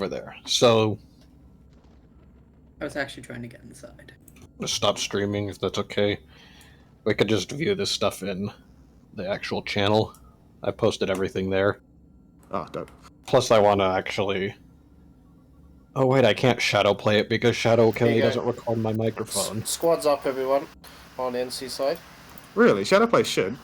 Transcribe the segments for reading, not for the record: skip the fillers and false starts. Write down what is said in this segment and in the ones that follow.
over there. So I was actually trying to get inside. stop streaming if that's okay. We could just view this stuff in the actual channel. I posted everything there. Oh, dope. Plus, I want to actually... Oh, wait, I can't shadow play it because shadow Kelly doesn't record my microphone. Squad's up, everyone, on NC side. Really? Shadowplay should.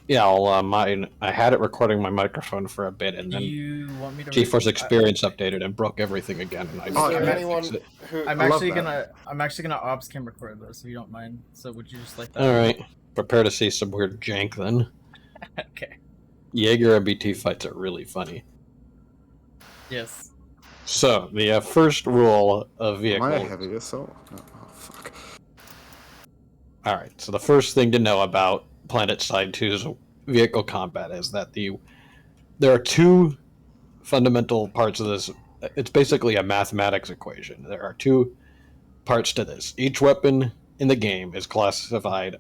Yeah, I had it recording my microphone for a bit, and then GeForce Experience updated and broke everything again. And I'm actually gonna ops cam record this if you don't mind. So would you just like that? All right, prepare to see some weird jank then. Okay. Jaeger MBT fights are really funny. Yes. So the first rule of vehicle. Am I a heavy assault? Oh fuck. All right. So the first thing to know about Planet Side 2's vehicle combat is that there are two fundamental parts of this. It's basically a mathematics equation. There are two parts to this. Each weapon in the game is classified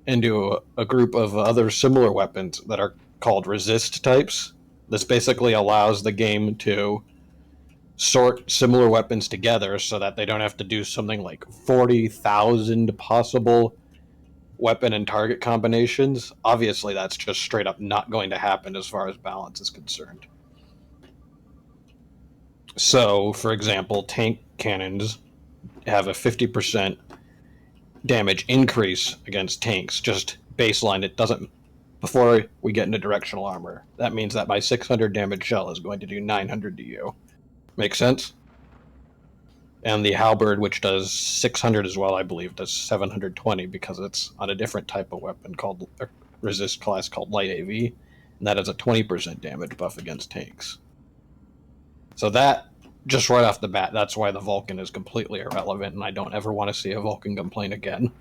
into a group of other similar weapons that are called resist types. This basically allows the game to sort similar weapons together so that they don't have to do something like 40,000 possible weapon and target combinations. Obviously, that's just straight up not going to happen as far as balance is concerned. So, for example, tank cannons have a 50% damage increase against tanks, just baseline. It doesn't, before we get into directional armor. That means that my 600 damage shell is going to do 900 to you. Make sense? And the halberd, which does 600 as well, I believe, does 720 because it's on a different type of weapon called a resist class called light AV, and that has a 20% damage buff against tanks. So that, just right off the bat, that's why the Vulcan is completely irrelevant, and I don't ever want to see a Vulcan complain again.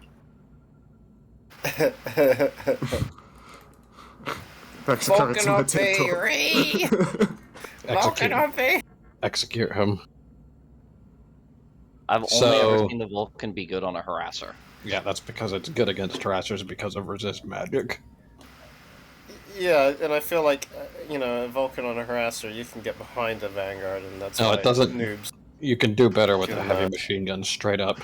Vulcan OP, Ray! Vulcan OP! Execute him. I've only ever seen the Vulcan be good on a harasser. Yeah, that's because it's good against harassers because of resist magic. Yeah, and I feel like, a Vulcan on a harasser, you can get behind a Vanguard, and that's why it doesn't. Noobs. You can do better with a heavy machine gun, straight up.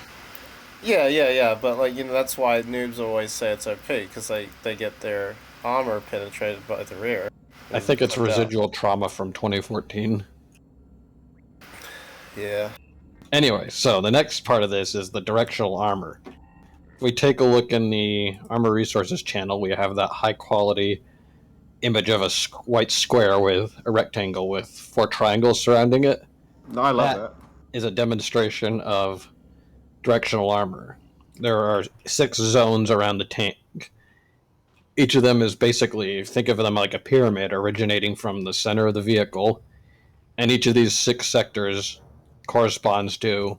Yeah, but, that's why noobs always say it's OP, because they get their armor penetrated by the rear. I think it's residual trauma from 2014. Yeah. Anyway, so the next part of this is the directional armor. If we take a look in the Armor Resources channel, we have that high-quality image of a white square with a rectangle with 4 triangles surrounding it. No, I love that. Is a demonstration of directional armor. There are 6 zones around the tank. Each of them is basically, think of them like a pyramid originating from the center of the vehicle, and each of these 6 sectors corresponds to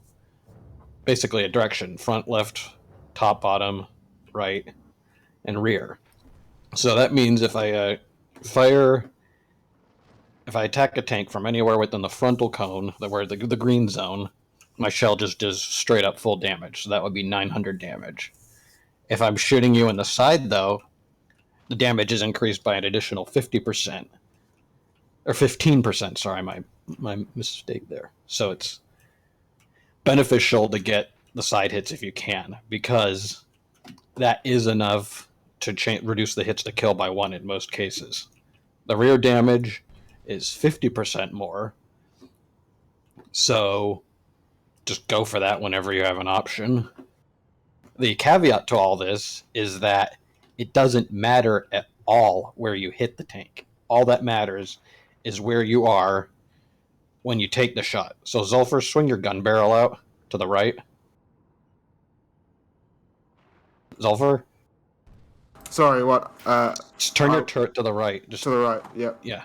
basically a direction: front, left, top, bottom, right, and rear. So that means if I attack a tank from anywhere within the frontal cone, where the green zone, my shell just does straight up full damage. So that would be 900 damage. If I'm shooting you in the side, though, the damage is increased by an additional 50%. Or 15%, sorry, my mistake there. So it's beneficial to get the side hits if you can, because that is enough to reduce the hits to kill by 1 in most cases. The rear damage is 50% more, so just go for that whenever you have an option. The caveat to all this is that it doesn't matter at all where you hit the tank. All that matters is where you are when you take the shot. So Zulfur, swing your gun barrel out to the right. Zulfur? Sorry, what? Just turn your turret to the right. Just to the right, yep. Yeah.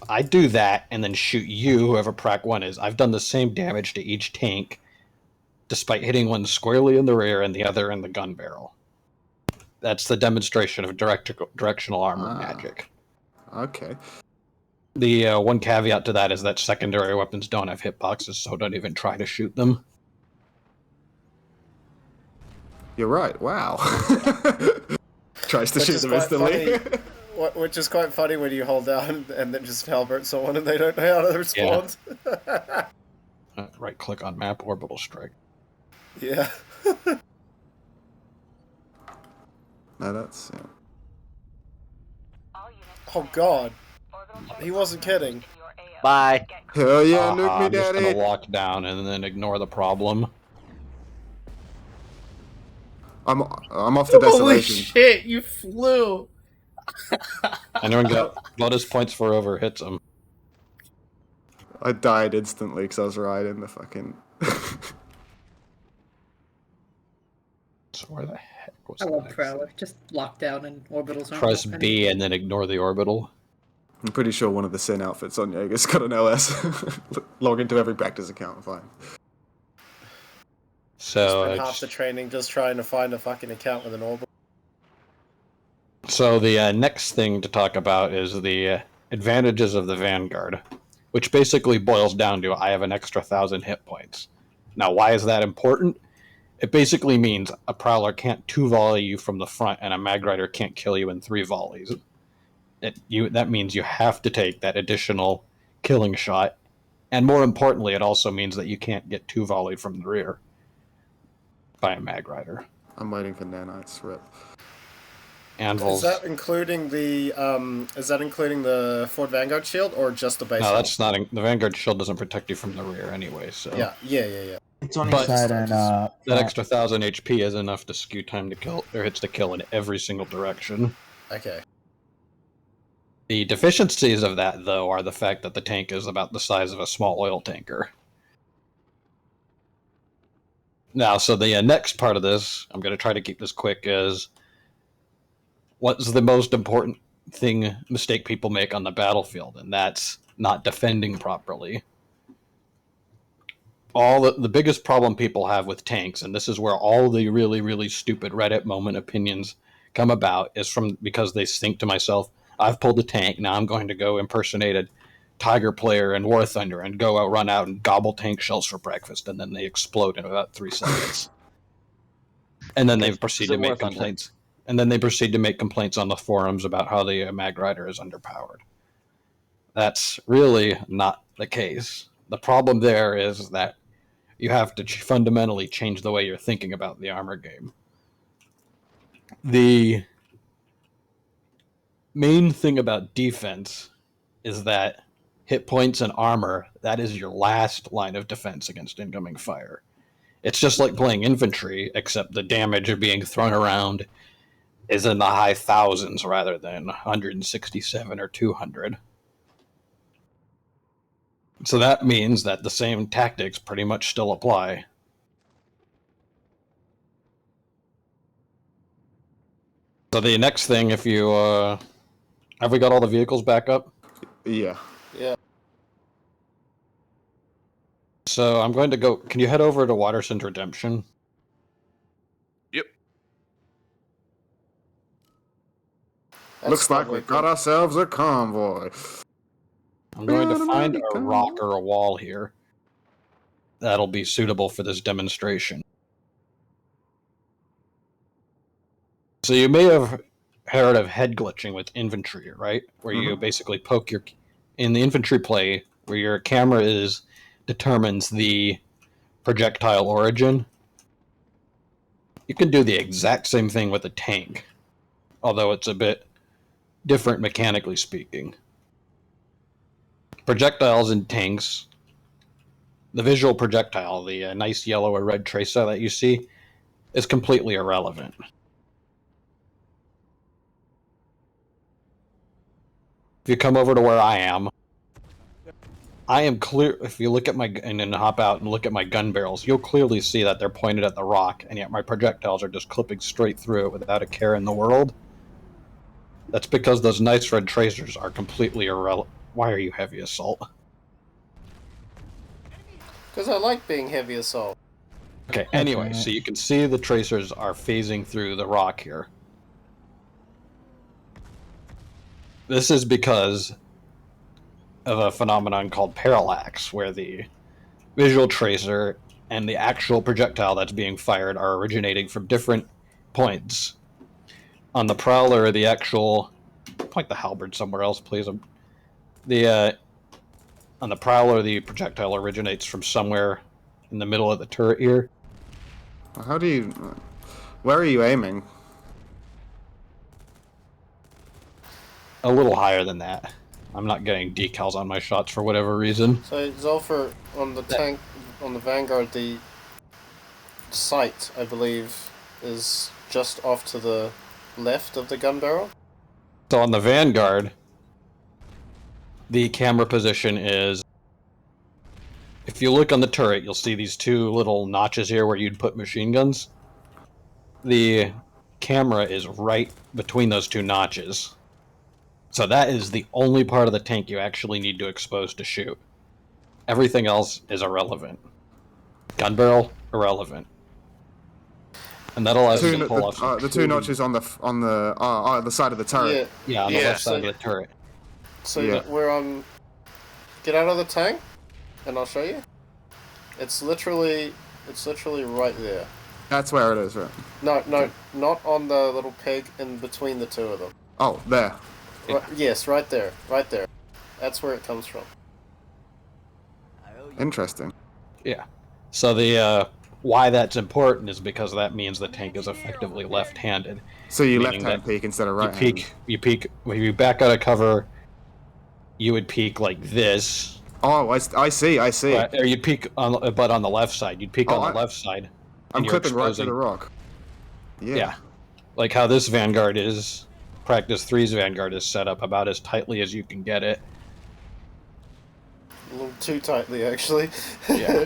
I do that and then shoot you, whoever Prac 1 is. I've done the same damage to each tank, despite hitting one squarely in the rear and the other in the gun barrel. That's the demonstration of directional armor magic. Okay. The one caveat to that is that secondary weapons don't have hitboxes, so don't even try to shoot them. You're right, wow. Tries to shoot them instantly. Which is quite funny when you hold down and then just halberd someone and they don't know how to respond. Right click on map, orbital strike. Yeah. No, that's yeah. Oh god. He wasn't kidding. Bye. Hell yeah, nuke me, I'm just gonna daddy. walk down and then ignore the problem. I'm off to Holy desolation. shit! You flew. Anyone got bonus points for whoever hits them? I died instantly because I was riding the fucking. So where the heck was I the love next Prowler. Just lock down and orbitals aren't Press happening. B and then ignore the orbital. I'm pretty sure one of the Sin outfits on Jaeger's got an OS. Log into every practice account, fine. So Spent half the training just trying to find a fucking account with an orbital. So the next thing to talk about is the advantages of the Vanguard, which basically boils down to I have an extra 1,000 hit points. Now, why is that important? It basically means a Prowler can't 2-volley you from the front, and a Mag Rider can't kill you in 3 volleys. That means you have to take that additional killing shot, and more importantly, it also means that you can't get 2-volleyed from the rear by a Mag Rider. I'm waiting for nanites, rip. Anvils. Is that including the Ford Vanguard shield or just the base? No, one? that's not. The Vanguard shield doesn't protect you from the rear anyway. So Yeah. It's on But- his side and that front. extra 1,000 HP is enough to skew time to kill or hits to kill in every single direction. Okay. The deficiencies of that, though, are the fact that the tank is about the size of a small oil tanker. Now, so the next part of this, I'm going to try to keep this quick, is what's the most important mistake people make on the battlefield, and that's not defending properly. The biggest problem people have with tanks, and this is where all the really, really stupid Reddit moment opinions come about, is because they think to myself, I've pulled a tank, now I'm going to go impersonate a Tiger player in War Thunder and go out, run out and gobble tank shells for breakfast, and then they explode in about 3 seconds. And then they proceed to make complaints. And then they proceed to make complaints on the forums about how the Mag Rider is underpowered. That's really not the case. The problem there is that you have to fundamentally change the way you're thinking about the armor game. The main thing about defense is that hit points and armor, that is your last line of defense against incoming fire. It's just like playing infantry, except the damage being thrown around is in the high thousands rather than 167 or 200. So that means that the same tactics pretty much still apply. So the next thing, if you have we got all the vehicles back up? Yeah. Yeah. So I'm going to go. Can you head over to Waterson's Redemption? Looks like we got ourselves a convoy. I'm going to find a America. rock or a wall here that'll be suitable for this demonstration. So you may have heard of head glitching with infantry, right? Where you basically poke in the infantry play, where your camera determines the projectile origin. You can do the exact same thing with a tank, although it's a bit different mechanically speaking. Projectiles in tanks, the visual projectile, the nice yellow or red tracer that you see, is completely irrelevant. If you come over to where I am clear. If you look at and then hop out and look at my gun barrels, you'll clearly see that they're pointed at the rock, and yet my projectiles are just clipping straight through it without a care in the world. That's because those nice red tracers are completely irrelevant. Why are you heavy assault? Because I like being heavy assault. Okay, anyway, so you can see the tracers are phasing through the rock here. This is because of a phenomenon called parallax, where the visual tracer and the actual projectile that's being fired are originating from different points. On the Prowler, the actual point the halberd somewhere else, please. The on the Prowler, the projectile originates from somewhere in the middle of the turret here. How do you... Where are you aiming? A little higher than that. I'm not getting decals on my shots for whatever reason. So Zolfer, on the tank, on the Vanguard, the sight, I believe, is just off to the left of the gun barrel. So on the Vanguard, the camera position is... If you look on the turret, you'll see these two little notches here where you'd put machine guns. The camera is right between those two notches. So that is the only part of the tank you actually need to expose to shoot. Everything else is irrelevant. Gun barrel, irrelevant. And that allows you to pull off the two notches on the side of the turret. Yeah, on the left side of the turret. So we're get out of the tank, and I'll show you. It's literally right there. That's where it is, right? No, not on the little peg in between the two of them. Oh, there. Right, yes, right there. That's where it comes from. Interesting. Yeah. So the why that's important is because that means the tank is effectively left-handed. So you left-hand peek instead of right-hand. You peek when you back out of cover. You would peek like this. Oh, I see. Right, or you'd peek but on the left side. You'd peek on the left side. I'm clipping right to the rock. Yeah. Like how this Vanguard is. Practice 3's Vanguard is set up about as tightly as you can get it. A little too tightly, actually. Yeah.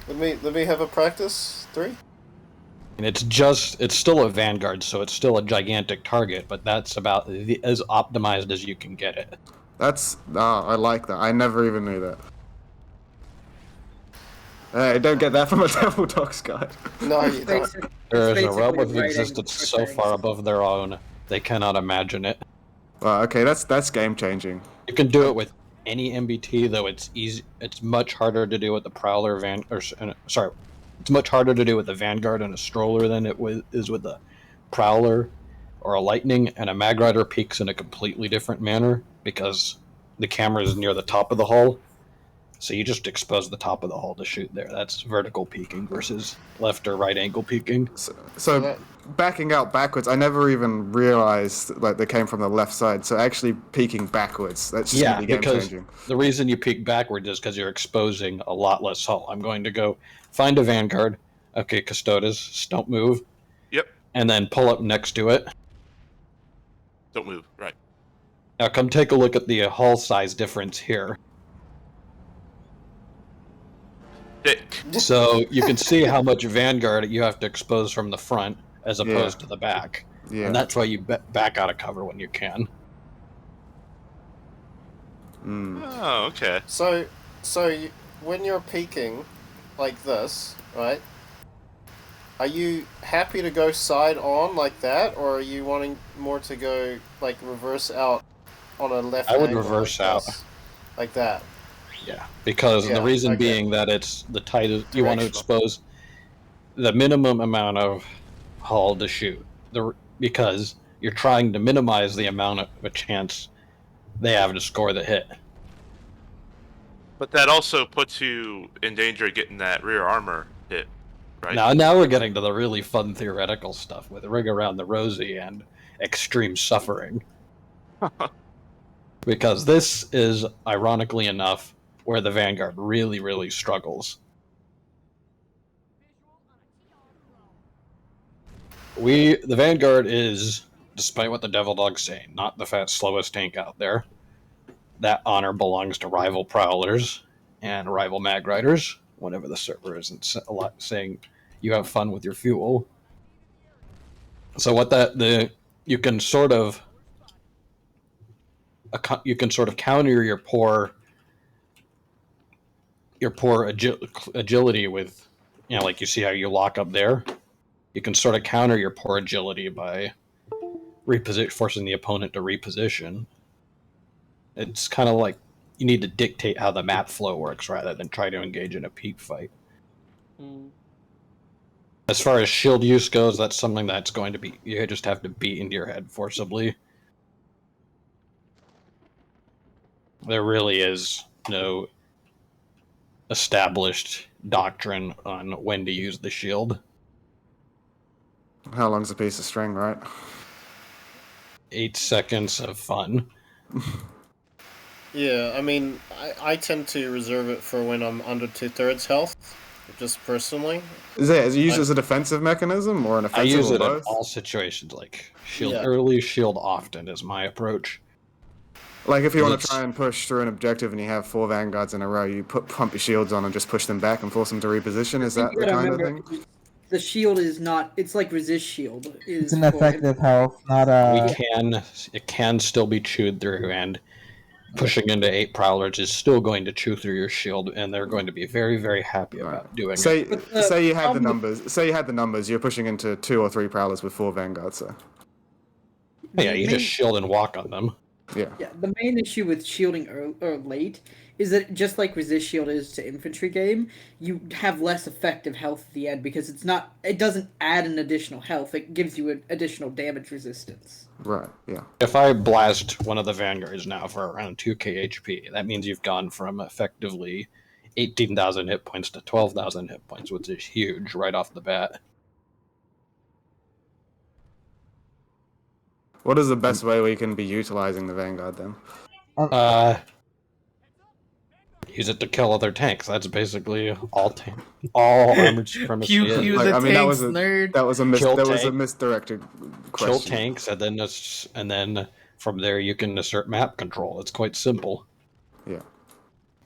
Let me have a practice 3. And it's still a Vanguard, so it's still a gigantic target, but that's about as optimized as you can get it. I like that. I never even knew that. I don't get that from a Devil Dogs guide. No, you don't. There is a realm of existence so far above their own, they cannot imagine it. Well, okay, that's game changing. You can do it with any MBT, though it's easy. It's much harder to do with the Prowler it's much harder to do with the Vanguard and a Stroller than it is with the Prowler or a Lightning, and a Magrider peaks in a completely different manner because the camera is near the top of the hull. So you just expose the top of the hull to shoot there. That's vertical peeking versus left or right angle peeking. So backing out backwards, I never even realized like they came from the left side. So actually peeking backwards, that's just really game changing. The reason you peek backwards is because you're exposing a lot less hull. I'm going to go find a Vanguard. Okay, Custodes, don't move. Yep. And then pull up next to it. Don't move. Right. Now come take a look at the hull size difference here. So you can see how much Vanguard you have to expose from the front as opposed to the back. Yeah. And that's why you back out of cover when you can. Oh, okay. So when you're peeking like this, right? Are you happy to go side on like that, or are you wanting more to go like reverse out on a left? I would reverse out like that. Yeah, because the reason being that it's the tightest. You want to expose the minimum amount of hull to shoot, because you're trying to minimize the amount of a chance they have to score the hit. But that also puts you in danger of getting that rear armor hit, right? Now we're getting to the really fun theoretical stuff with Ring Around the Rosie and extreme suffering. Because this is, ironically enough, where the Vanguard really, really struggles. The Vanguard is, despite what the Devil Dogs say, not the slowest tank out there. That honor belongs to rival Prowlers and rival Magriders, whenever the server isn't saying you have fun with your fuel. So you can sort of counter your poor agility with, like you see how you lock up there. You can sort of counter your poor agility by forcing the opponent to reposition. It's kind of like you need to dictate how the map flow works rather than try to engage in a peak fight. As far as shield use goes, that's something that's going to be, you just have to beat into your head forcibly. There really is no established doctrine on when to use the shield. How long's a piece of string, right? 8 seconds of fun. Yeah, I mean, I tend to reserve it for when I'm under 2/3 health, just personally. Is it used as a defensive mechanism or an offensive? I use it in all situations, like shield early, shield often is my approach. Like if you want to try and push through an objective and you have 4 vanguards in a row, you pump your shields on and just push them back and force them to reposition. Is that the kind of thing? The shield is not. It's like resist shield. It's an effective health, not a. It can still be chewed through, and pushing into 8 prowlers is still going to chew through your shield, and they're going to be very, very happy about doing it. Say you had the numbers. Say you had the numbers. You're pushing into 2 or 3 prowlers with 4 vanguards. So. Yeah, you just shield and walk on them. Yeah. The main issue with shielding or late is that just like resist shield is to infantry game, you have less effective health at the end because it doesn't add an additional health. It gives you an additional damage resistance. Right. Yeah. If I blast one of the vanguards now for around 2k HP, that means you've gone from effectively 18,000 hit points to 12,000 hit points, which is huge right off the bat. What is the best way we can be utilizing the Vanguard then? Use it to kill other tanks. That's basically all armored supremacy. That was a misdirected question. Kill tanks, and then from there you can assert map control. It's quite simple. Yeah.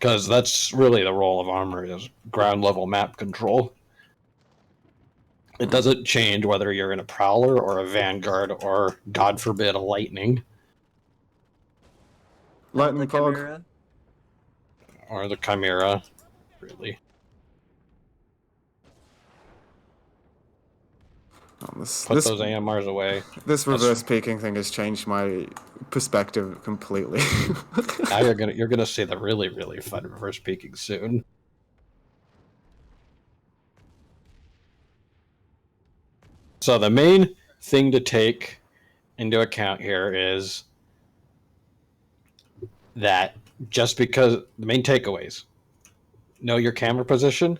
Because that's really the role of armor, is ground level map control. It doesn't change whether you're in a Prowler or a Vanguard or, God forbid, a Lightning. Lightning Fog. Or the Chimera, really. Put those AMRs away. This reverse peeking thing has changed my perspective completely. Now you're gonna see the really, really fun reverse peeking soon. So the main thing to take into account here is that just because the main takeaways, know your camera position,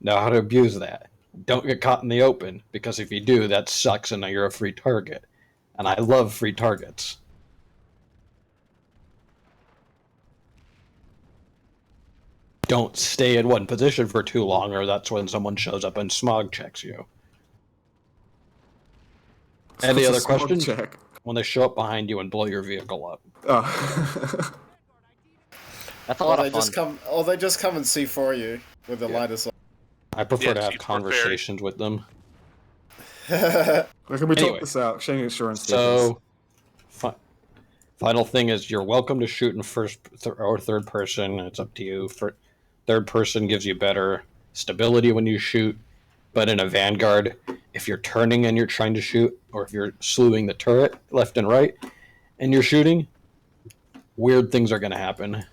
know how to abuse that. Don't get caught in the open, because if you do, that sucks and now you're a free target. And I love free targets. Don't stay in one position for too long, or that's when someone shows up and smog checks you. Any other questions? When they show up behind you and blow your vehicle up. Oh. That's a lot of fun. They just come and see for you with the lighters on. I prefer to have conversations with them. Can we talk this out? Sharing insurance. So, final thing is, you're welcome to shoot in first or third person. It's up to you. Third person gives you better stability when you shoot. But in a Vanguard, if you're turning and you're trying to shoot, or if you're slewing the turret left and right and you're shooting, weird things are going to happen.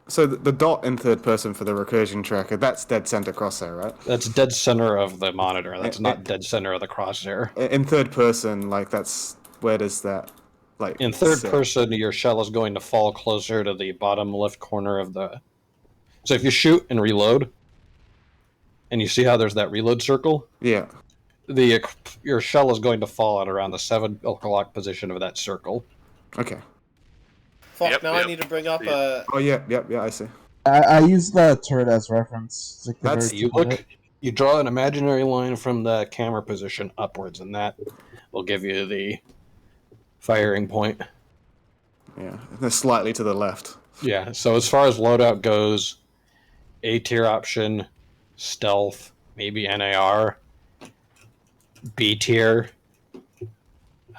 So the dot in third person for the recursion tracker, that's dead center crosshair, right? That's dead center of the monitor. That's not dead center of the crosshair. In third person, like where does that in third person, your shell is going to fall closer to the bottom left corner of the. So if you shoot and reload, and you see how there's that reload circle? Yeah. Your shell is going to fall at around the 7 o'clock position of that circle. Okay. Fuck, I need to bring up a... Oh, yeah, I see. I use the turret as reference. You draw an imaginary line from the camera position upwards, and that will give you the firing point. Yeah, they're slightly to the left. Yeah, so as far as loadout goes, A tier option, stealth, maybe NAR, B tier,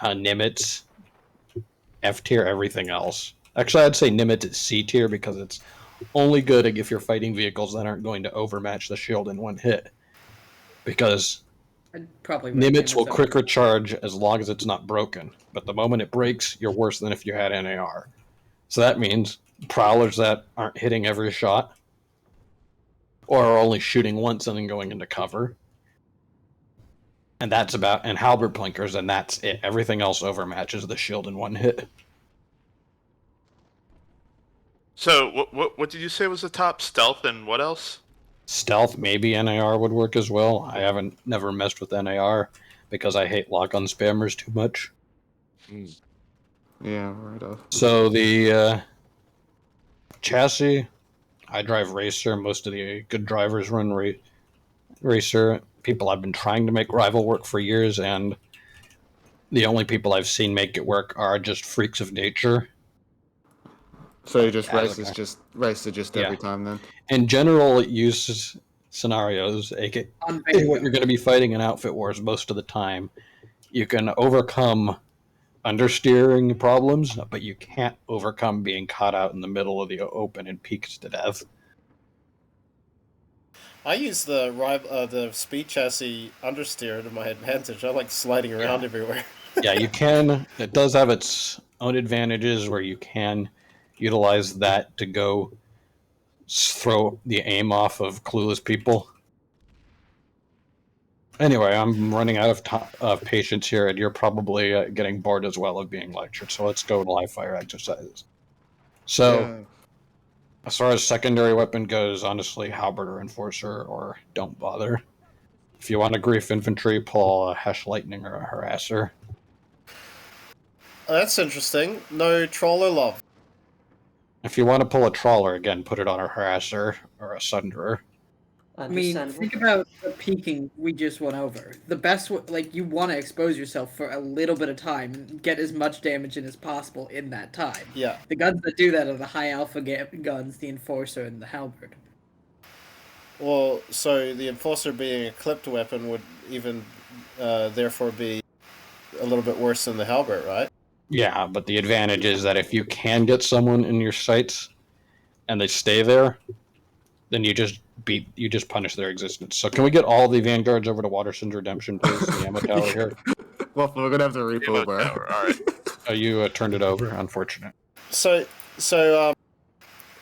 Nimitz, F tier, everything else. Actually, I'd say Nimitz is C tier because it's only good if you're fighting vehicles that aren't going to overmatch the shield in one hit. Because Nimitz will quicker charge as long as it's not broken. But the moment it breaks, you're worse than if you had NAR. So that means Prowlers that aren't hitting every shot, or are only shooting once and then going into cover, and halberd plinkers, and that's it. Everything else overmatches the shield in one hit. So what did you say was the top? Stealth and what else? Stealth, maybe NAR would work as well. I never messed with NAR because I hate lock-on spammers too much. Yeah, right off. So the chassis, I drive Racer. Most of the good drivers run Racer. People I've been trying to make Rival work for years, and the only people I've seen make it work are just freaks of nature. So you just race every time then? In general use scenarios, aka what you're going to be fighting in Outfit Wars most of the time, you can overcome understeering problems, but you can't overcome being caught out in the middle of the open and peaked to death. I use the speed chassis understeer to my advantage. I like sliding around everywhere. Yeah, you can. It does have its own advantages where you can utilize that to go throw the aim off of clueless people. Anyway, I'm running out of patience here, and you're probably getting bored as well of being lectured. So let's go to live fire exercises. So, as far as secondary weapon goes, honestly, halberd or enforcer, or don't bother. If you want a grief infantry, pull a Hesh Lightning or a harasser. That's interesting. No troller love. If you want to pull a trawler, again, put it on a harasser or a sunderer. I mean, think about the peaking we just went over. The best, you want to expose yourself for a little bit of time and get as much damage in as possible in that time. Yeah. The guns that do that are the high alpha guns, the Enforcer, and the Halberd. Well, so the Enforcer being a clipped weapon would even, therefore be a little bit worse than the Halberd, right? Yeah, but the advantage is that if you can get someone in your sights and they stay there, then you just punish their existence. So can we get all the vanguards over to Waterson's Redemption, please? The ammo tower here. Well, we're gonna have to repo, bro. All right. Oh, you turned it over. Unfortunate. So,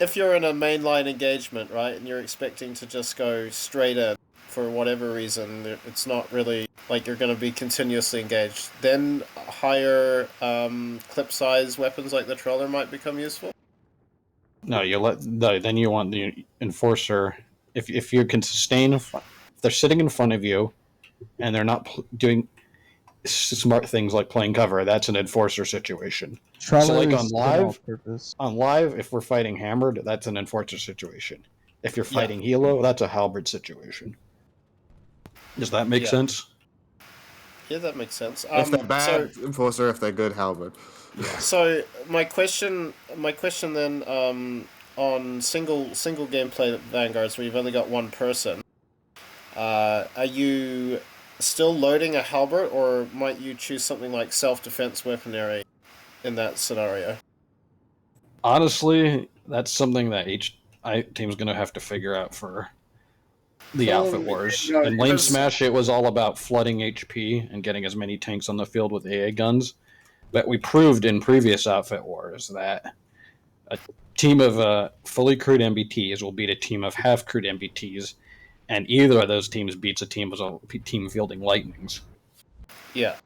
if you're in a mainline engagement, right, and you're expecting to just go straight in for whatever reason, it's not really like you're going to be continuously engaged, then higher clip size weapons like the Troller might become useful. No, then you want the Enforcer. If you can sustain, if they're sitting in front of you, and they're not doing smart things like playing cover, that's an Enforcer situation. So like on live, if we're fighting hammered, that's an Enforcer situation. If you're fighting Hilo, that's a halberd situation. Does that make sense? Yeah, that makes sense. If they're bad Enforcer, if they're good halberd. Yeah. So my question then, on single gameplay Vanguards where you've only got one person, are you still loading a halberd, or might you choose something like self-defense weaponry in that scenario? Honestly, that's something that each team's going to have to figure out for the Outfit Wars. In Lane Smash, it was all about flooding HP and getting as many tanks on the field with AA guns. But we proved in previous Outfit Wars that a team of fully crewed MBTs will beat a team of half crewed MBTs, and either of those teams beats a team fielding lightnings. Yeah.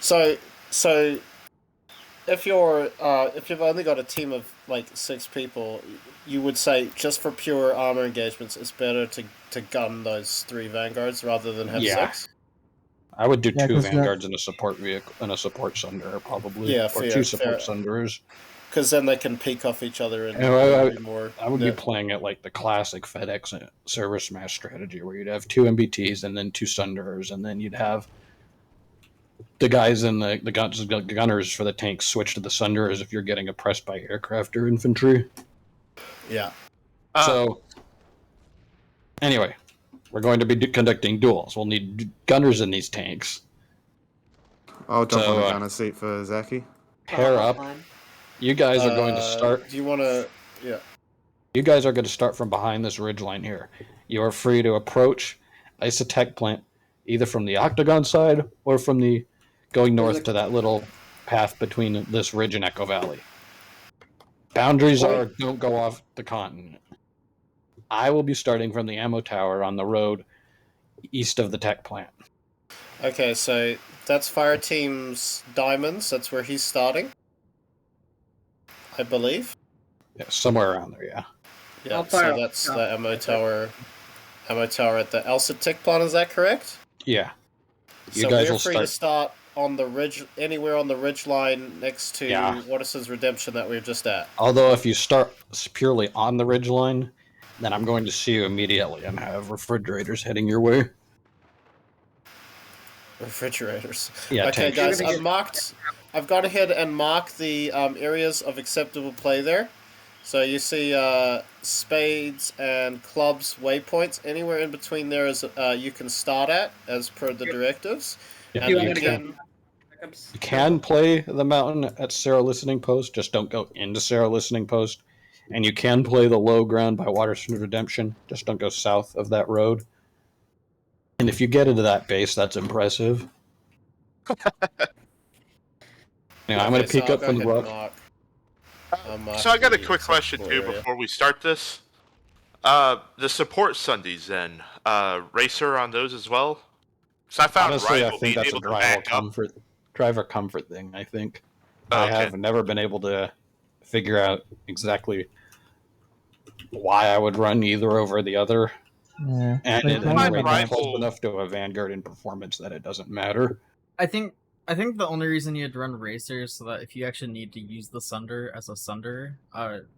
So if you've only got a team of like 6 people, you would say just for pure armor engagements, it's better to gun those 3 vanguards rather than have 6. I would do 2 vanguards and a support vehicle and a support sunderer probably, or 2 support sunderers. Because then they can peek off each other and be more. I would be playing it like the classic FedEx server smash strategy, where you'd have 2 MBTs and then 2 sunderers, and then you'd have the guys in the gunners for the tanks switch to the sunderers if you're getting oppressed by aircraft or infantry. Yeah. So, anyway, we're going to be conducting duels. We'll need gunners in these tanks. I'll jump on the gunner seat for Zaki. Pair up. You guys are going to start. Do you want to? Yeah. You guys are going to start from behind this ridgeline here. You are free to approach Isotech plant either from the octagon side or from the going north to that little path between this ridge and Echo Valley. Boundaries don't go off the continent. I will be starting from the ammo tower on the road east of the tech plant. Okay, so that's Fire Team's diamonds. That's where he's starting, I believe. Yeah, somewhere around there. Yeah. Yeah. So that's the ammo tower. Ammo tower at the Elsa Tick plant. Is that correct? Yeah. You so guys we're free to start on the ridge, anywhere on the ridge line next to Watterson's Redemption that we were just at. Although if you start purely on the ridge line, then I'm going to see you immediately and have refrigerators heading your way. Refrigerators. Yeah. Okay, guys, I've gone ahead and marked the areas of acceptable play there. So you see spades and clubs waypoints. Anywhere in between there is you can start at as per the directives. Yeah, you can play the mountain at Sarah Listening Post. Just don't go into Sarah Listening Post. And you can play the low ground by Waterston Redemption. Just don't go south of that road. And if you get into that base, that's impressive. Anyway, I'm going to peek up from the rock. So I got a quick question too before we start this. The support Sundays then, racer on those as well? So I found honestly, I think that's a driver comfort thing. I think I have never been able to figure out exactly why I would run either over the other. Yeah. And it's close enough to a Vanguard in performance that it doesn't matter. I think the only reason you had to run Racer is so that if you actually need to use the Sunder as a Sunder,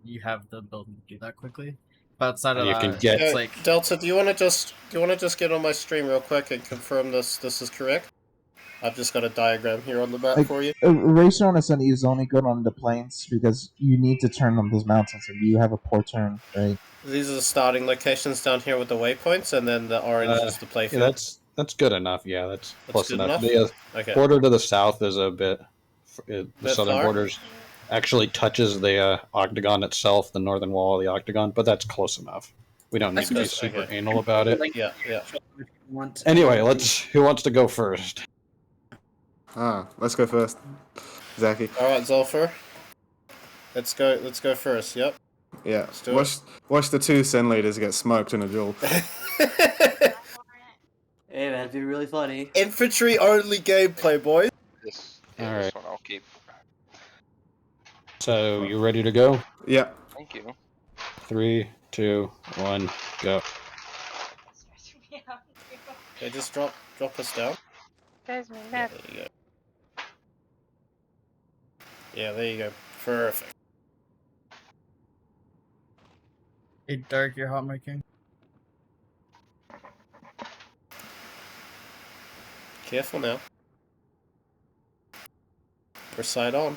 you have the ability to do that quickly. But outside of that, it's like Delta. Do you want to just get on my stream real quick and confirm this is correct? I've just got a diagram here on the map for you. Racer on a Sunday is only good on the plains because you need to turn on those mountains and you have a poor turn, right? These are the starting locations down here with the waypoints, and then the orange is the playfield. Yeah, that's good enough. Yeah, that's close enough. The okay. border to the south is a bit. The southern borders actually touches the octagon itself, the northern wall of the octagon, but that's close enough. We don't need to be super anal about it. Yeah. Anyway, who wants to go first? Let's go first. Zachy. All right, Zolfer. Let's go first. Yep. Yeah. Watch the two Sen leaders get smoked in a duel. Hey man, it'd be really funny. Infantry only gameplay, boys. This Alright. one I'll keep. So you ready to go? Yeah. Thank you. 3, 2, 1, go. Okay, just drop us down. There's my map. There you go. Yeah, there you go. Perfect. Hey, Dark, you're hot making. Careful now. We're side on.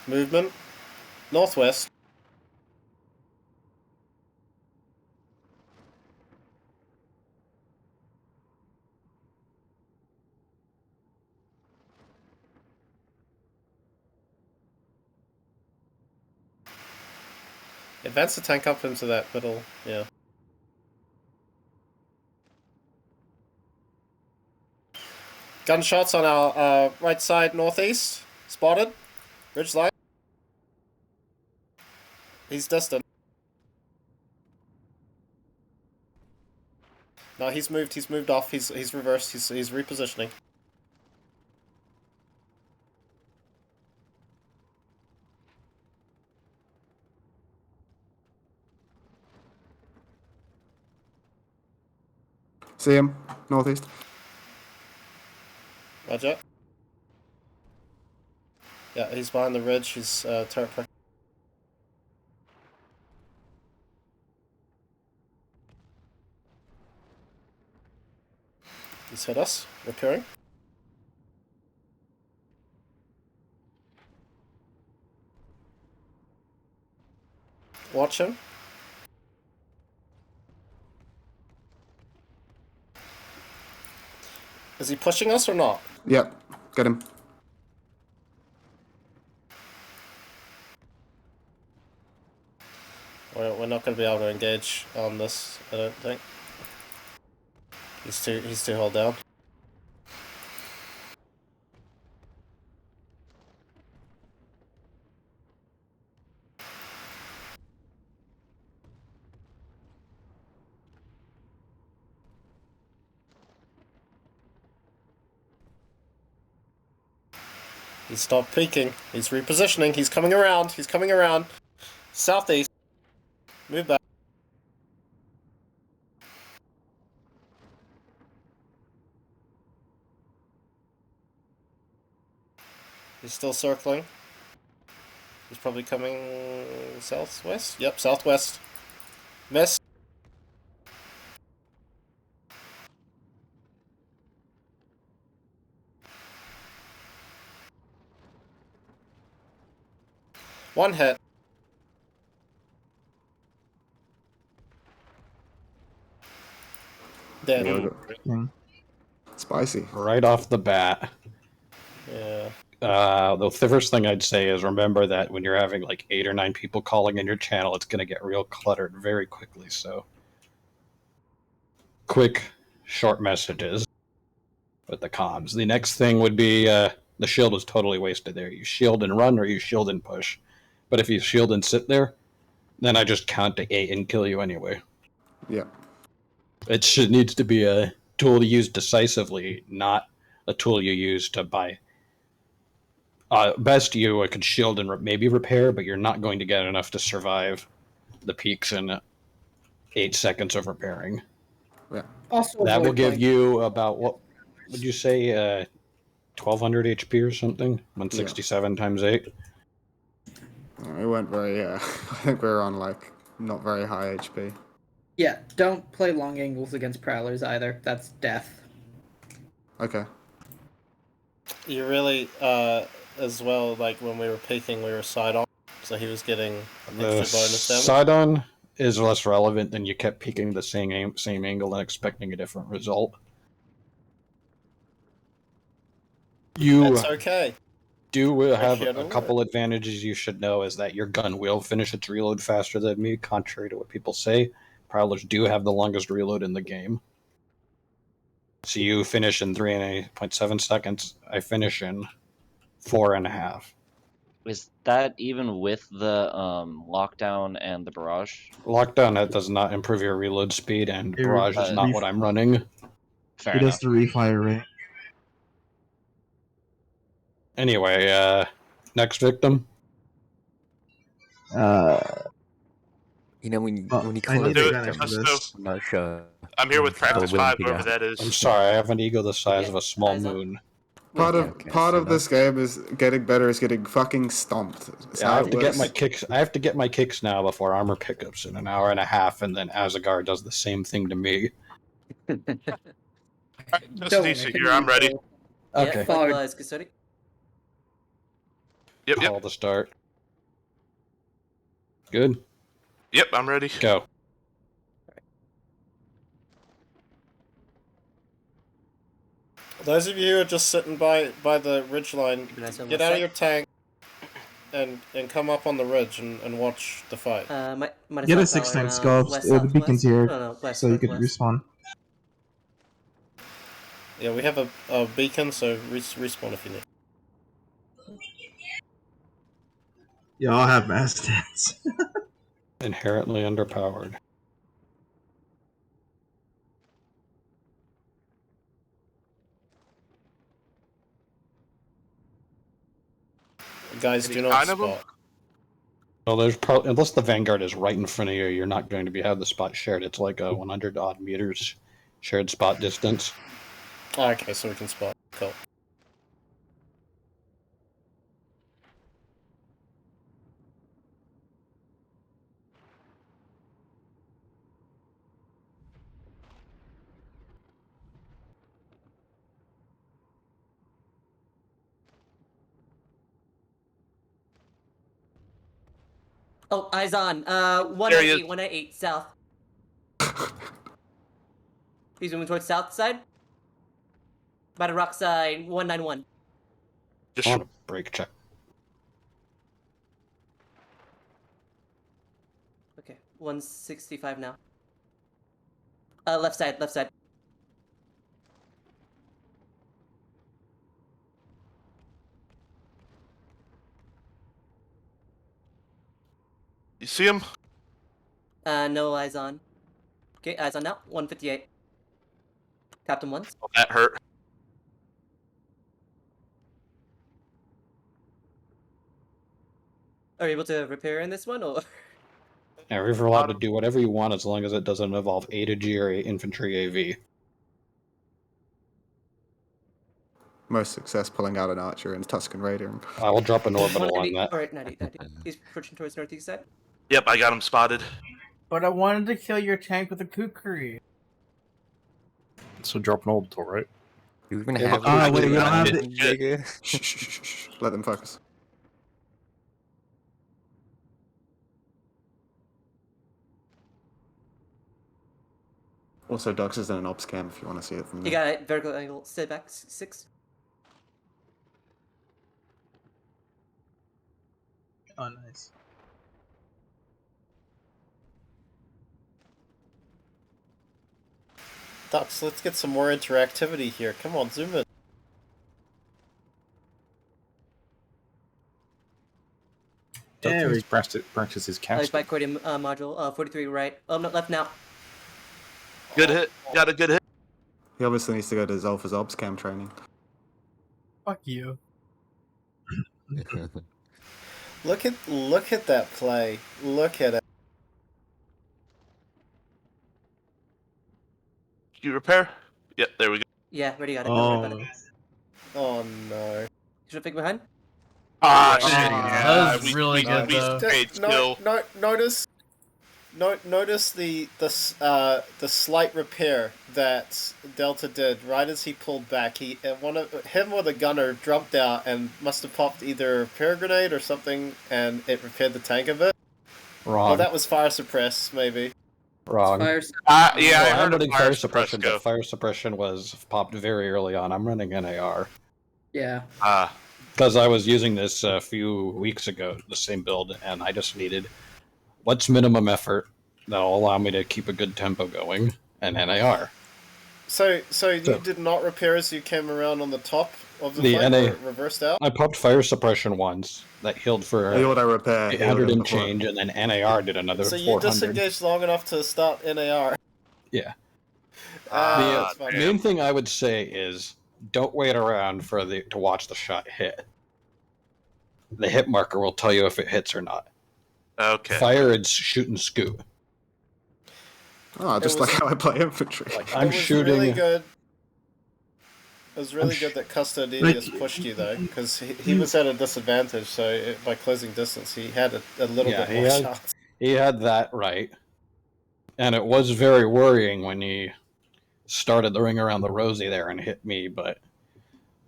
Movement. Northwest. Advance the tank up into that middle, yeah. Gunshots on our right side northeast. Spotted. Ridge line. He's distant. No, he's moved off, he's reversed, he's repositioning. See him, northeast. Roger. Yeah, he's behind the ridge, he's turret pressure. He's hit us, repairing. Watch him. Is he pushing us or not? Yep, get him. We're not going to be able to engage on this, I don't think. He's too held down. He stopped peeking. He's repositioning. He's coming around. He's coming around. Southeast. Move back. He's still circling. He's probably coming southwest. Yep, southwest. Miss. One hit. Dead. Spicy. Right off the bat. Yeah. The first thing I'd say is remember that when you're having like 8 or 9 people calling in your channel, it's going to get real cluttered very quickly. So, quick, short messages with the comms. The next thing would be the shield is totally wasted there. You shield and run, or you shield and push. But if you shield and sit there, then I just count to 8 and kill you anyway. Yeah. It needs to be a tool to use decisively, not a tool you use to buy. Best you could shield and maybe repair, but you're not going to get enough to survive the peaks in 8 seconds of repairing. Yeah. Also, that will give you about, what would you say, 1200 HP or something? 167 times 8? We weren't very, I think we were on, like, not very high HP. Yeah, don't play long angles against Prowlers either. That's death. Okay. You really, as well, like when we were peeking, we were side on, so he was getting extra bonus damage. Side on is less relevant than you kept peeking the same angle and expecting a different result. That's okay. Do have a couple advantages you should know is that your gun will finish its reload faster than me, contrary to what people say. Prowlers do have the longest reload in the game. So you finish in 3.7 seconds. I finish in 4.5. Is that even with the lockdown and the barrage? Lockdown, that does not improve your reload speed, and barrage is not what I'm running. Fair enough. It does the refire rate. Anyway, next victim. You know, when you call it I'm not sure. I'm here with Practice 5, whoever that is. I'm sorry, I have an ego the size of a small moon. Part of this game is getting better is getting fucking stomped. I have to get my kicks. I have to get my kicks now before armor pickups in an hour and a half, and then Azagar does the same thing to me. Just decent here. I'm ready. Okay. Yep. Call the start. Good. Yep, I'm ready. Go. Those of you who are just sitting by the ridge line, get out of your tank and come up on the ridge and watch the fight. Get a 6 times scope. The beacon's here, so you could respawn. Yeah, we have a beacon, so respawn if you need. Y'all have mass stats. Inherently underpowered. Guys, do not spot. Well, there's probably, unless the Vanguard is right in front of you, you're not going to have the spot shared. It's like a 100 odd meters shared spot distance. Oh, okay, so we can spot. Cool. Oh, eyes on. 198, 198, south. He's moving towards south side. By the rock side, 191. Just on a break check. Okay, 165 now. Left side, left side. You see him? No eyes on. Okay, eyes on now. 158. Tapped him once. Oh, that hurt. Are you able to repair in this one, or? Yeah, you're allowed to do whatever you want as long as it doesn't involve A to G or infantry AV. Most success pulling out an archer and Tuscan Raider. I will drop an orbital on that. Alright, 90. He's pushing towards northeast side. Yep, I got him spotted. But I wanted to kill your tank with a kukri. So drop an orbital, right? You even Yeah, have but wait, we don't have the... the... Shh. Let them focus. Also, Dux is in an ops cam if you want to see it from there. You got it. Vertical angle. Stay back. 6. Oh, nice. Dux, let's get some more interactivity here. Come on, zoom in. Yeah, he practices casting. Bike coordinate module. 43 right. Oh, no, left now. Good hit. Got a good hit. He obviously needs to go to Zolfa's ops cam training. Fuck you. Look at that play. Look at it. You repair? Yep, there we go. Yeah, already got it. Don't worry about it. Oh no. Should I pick behind? Ah, shit. That was really good, though. Notice the slight repair that Delta did right as he pulled back. Him or the gunner jumped out and must have popped either a repair grenade or something, and it repaired the tank a bit. Wrong. Oh, that was fire suppress, maybe. Wrong. Fire Yeah, I heard running of fire suppression, but fire suppression was popped very early on. I'm running NAR. Yeah. Because I was using this a few weeks ago, the same build, and I just needed what's minimum effort that'll allow me to keep a good tempo going, and NAR. So you did not repair as you came around on the top of the fight, or reversed out? I popped fire suppression once that healed for The auto repair 800 and change, and then NAR did another 400. So you disengaged long enough to start NAR. Yeah. The main thing I would say is don't wait around to watch the shot hit. The hit marker will tell you if it hits or not. Okay. Fire and shoot and scoot. Oh, just like how I play infantry. I'm shooting. Really good. It was really good that Custodidius pushed you though, because he was at a disadvantage. So by closing distance, he had a little bit more shots. He had that right, and it was very worrying when he started the ring around the Rosie there and hit me. But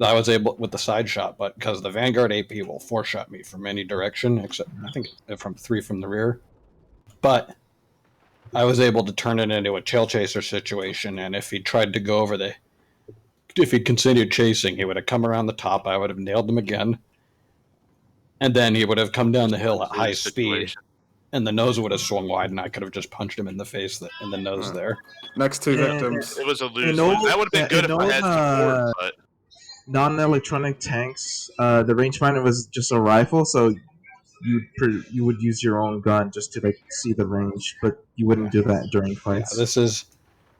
I was able with the side shot, but because the Vanguard AP will 4-shot me from any direction except I think from 3 from the rear. But I was able to turn it into a tail chaser situation, and if he tried to go over if he continued chasing, he would have come around the top. I would have nailed him again, and then he would have come down the hill at high speed, and the nose would have swung wide, and I could have just punched him in the face in the nose there. Next 2 victims. It was a lose. That would have been good if I had support, but non-electronic tanks, the rangefinder was just a rifle, so you would use your own gun just to see the range, but you wouldn't do that during fights. Yeah,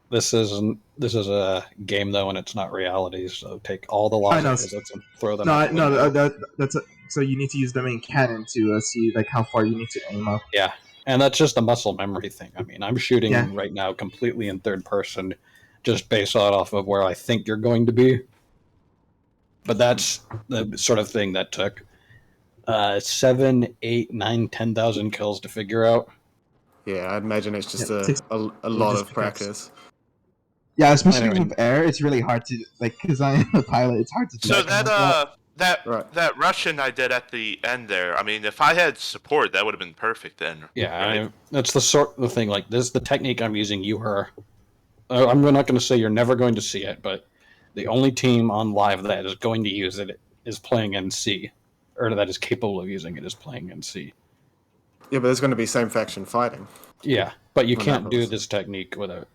this is a game though, and it's not reality. So take all the losses and throw them. So you need to use the main cannon to see how far you need to aim up. Yeah, and that's just a muscle memory thing. I mean, I'm shooting right now completely in third person, just based off of where I think you're going to be. But that's the sort of thing that took 7, 8, 9, 10,000 kills to figure out. Yeah, I'd imagine it's just a lot of practice. Yeah, especially with air, it's really hard to because I am a pilot. It's hard to. So that Russian I did at the end there. I mean, if I had support, that would have been perfect then. Yeah, right? that's the thing. Like this, the technique I'm using. I'm not going to say you're never going to see it, but the only team on live that is going to use it is playing NC, or that is capable of using it is playing NC. Yeah, but there's going to be same faction fighting. Yeah, but you can't do this technique without.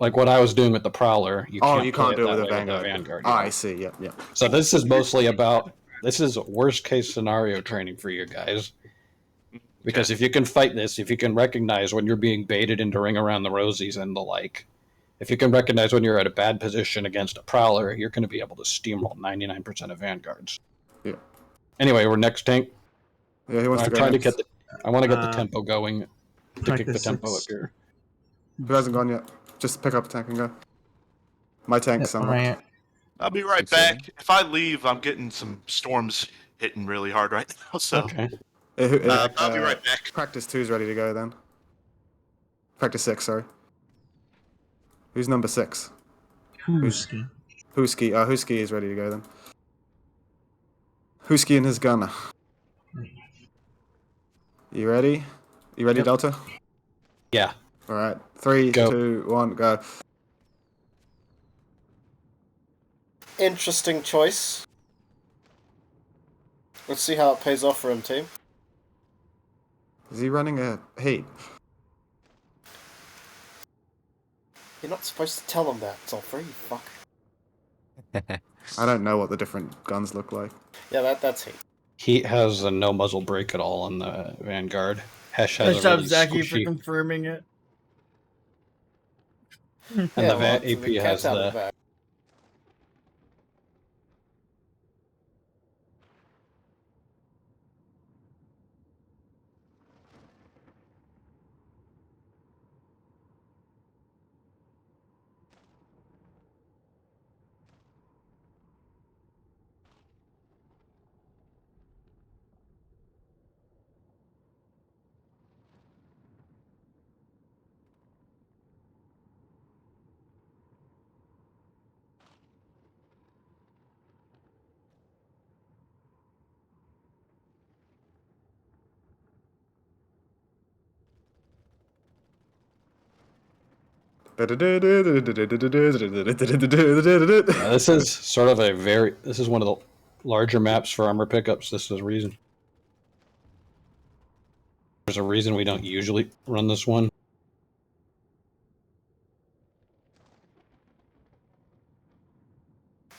Like what I was doing with the Prowler, you can't do it with a Vanguard. Oh, I see. Yeah. So this is mostly this is worst case scenario training for you guys. Because if you can fight this, if you can recognize when you're being baited into ring around the Rosies and the like, if you can recognize when you're at a bad position against a Prowler, you're going to be able to steamroll 99% of Vanguards. Yeah. Anyway, we're next tank. Yeah, he wants to go trying next. to get the. I want to get the tempo going to kick the tempo up here. Who hasn't gone yet? Just pick up a tank and go. My tank's somewhere. I'll be right back. If I leave, I'm getting some storms hitting really hard right now. So okay. I'll be right back. Practice 2's ready to go then. Practice 6, sorry. Who's number 6? Husky. Husky. Husky is ready to go then. Husky and his gunner. You ready? You ready, Delta? Yeah. All right. 3, 2, 1, go. Interesting choice. Let's see how it pays off for him, team. Is he running a heat? You're not supposed to tell him that. It's all free, fuck. I don't know what the different guns look like. Yeah, that's heat. Heat has a no muzzle brake at all on the Vanguard. Hesh has Nice a job, really Zachy, squishy, for confirming it. and the AP has the. Bag. This is sort of this is one of the larger maps for armor pickups. This is a reason. There's a reason we don't usually run this one.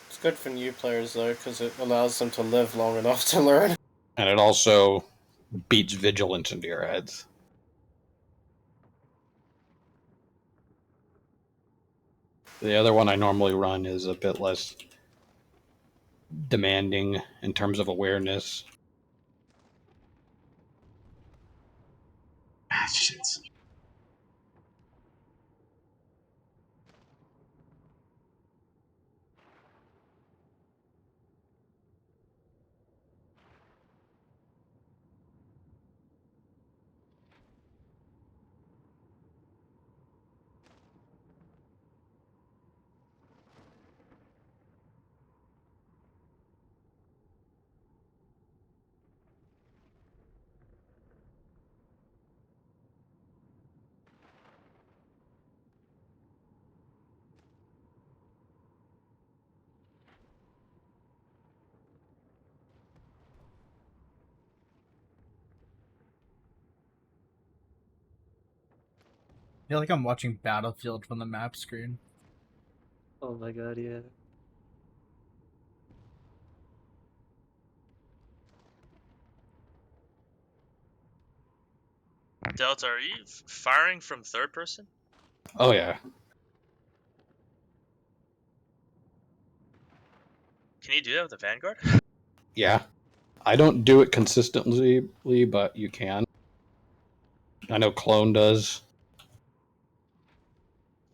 It's good for new players though, because it allows them to live long enough to learn. And it also beats vigilance into your heads. The other one I normally run is a bit less demanding in terms of awareness. Ah, shit. I feel like I'm watching Battlefield from the map screen. Oh my god, yeah. Delta, are you firing from third person? Oh yeah. Can you do that with the Vanguard? Yeah. I don't do it consistently, but you can. I know Clone does.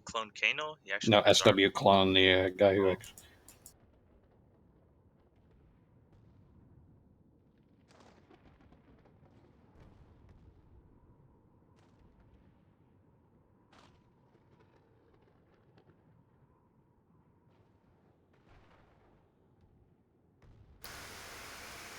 Clone Kano? No, SW Clone, the guy who...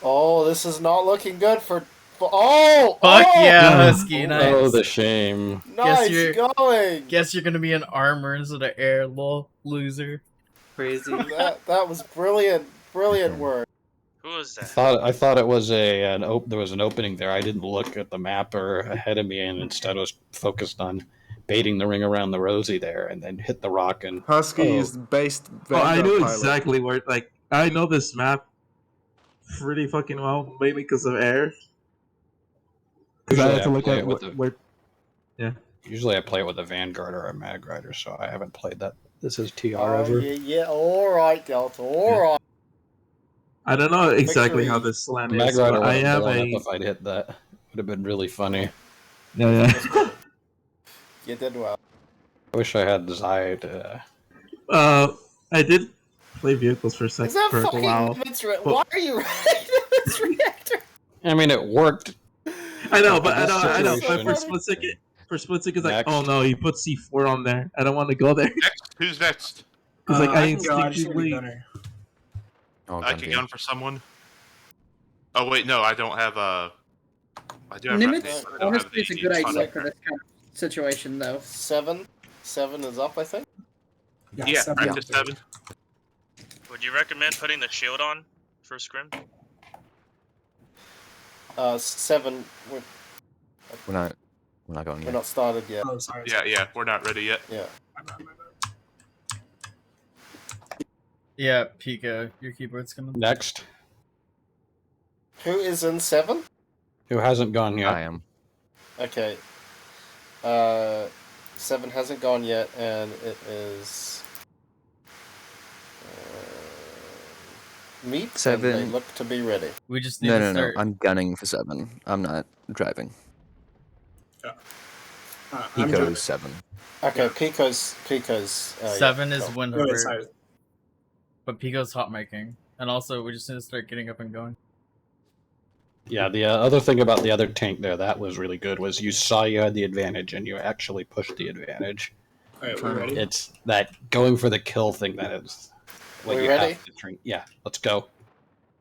Oh, this is not looking good for. Oh! Fuck oh! yeah, Husky, nice. Oh, the shame. Nice going! Guess you're gonna be in armor instead of air, lol, loser. Crazy. That was brilliant, brilliant work. Who was that? I thought it was there was an opening there. I didn't look at the map or ahead of me, and instead was focused on baiting the ring around the Rosie there, and then hit the rock and. Husky is based. I know exactly where. Like I know this map pretty fucking well, mainly because of air. Because I have to look at where. Yeah. Usually I play it with a Vanguard or a Mag Rider, so I haven't played that. This is TR Oh, ever. yeah, alright, Delta, alright. I don't know exactly how this land is, Magrider but would I have am blown a. up if I'd hit that. Would have been really funny. Yeah. You did well. I wish I had Zide. I did play vehicles for Is that a fucking while. Why are you riding this reactor? I mean, it worked. I know, but In I this know. But situation. for split second, like, Next. oh no, he put C4 on there. I don't want to go there. Next, who's next? Because like I can go. I just need a instinctively. gunner. I can gun for someone. Oh wait, no, I don't have a. I do have Nimitz, I don't have honestly, it's a the good idea Sonic. for this kind of situation, though. 7 is up, I think. Yeah, practice 7. Would you recommend putting the shield on for scrim? 7. We're not going We're yet. not started yet. Oh, sorry. Yeah, we're not ready yet. Yeah. Yeah, Pika, your keyboard's coming. Next. Who is in 7? Who hasn't gone yet? I am. Okay. 7 hasn't gone yet, and it is meat. 7. And they look to be ready. We just need No, to no, no. start. I'm gunning for 7. I'm not driving. I'm Pico driving. is 7. Okay, Pico's. 7 is go. wind Wait, hover, sorry. but Pico's hot making. And also, we just need to start getting up and going. Yeah, the other thing about the other tank there that was really good was you saw you had the advantage and you actually pushed the advantage. Alright, we're ready. It's that going for the kill thing that is what We you ready? have to train. Yeah, let's go.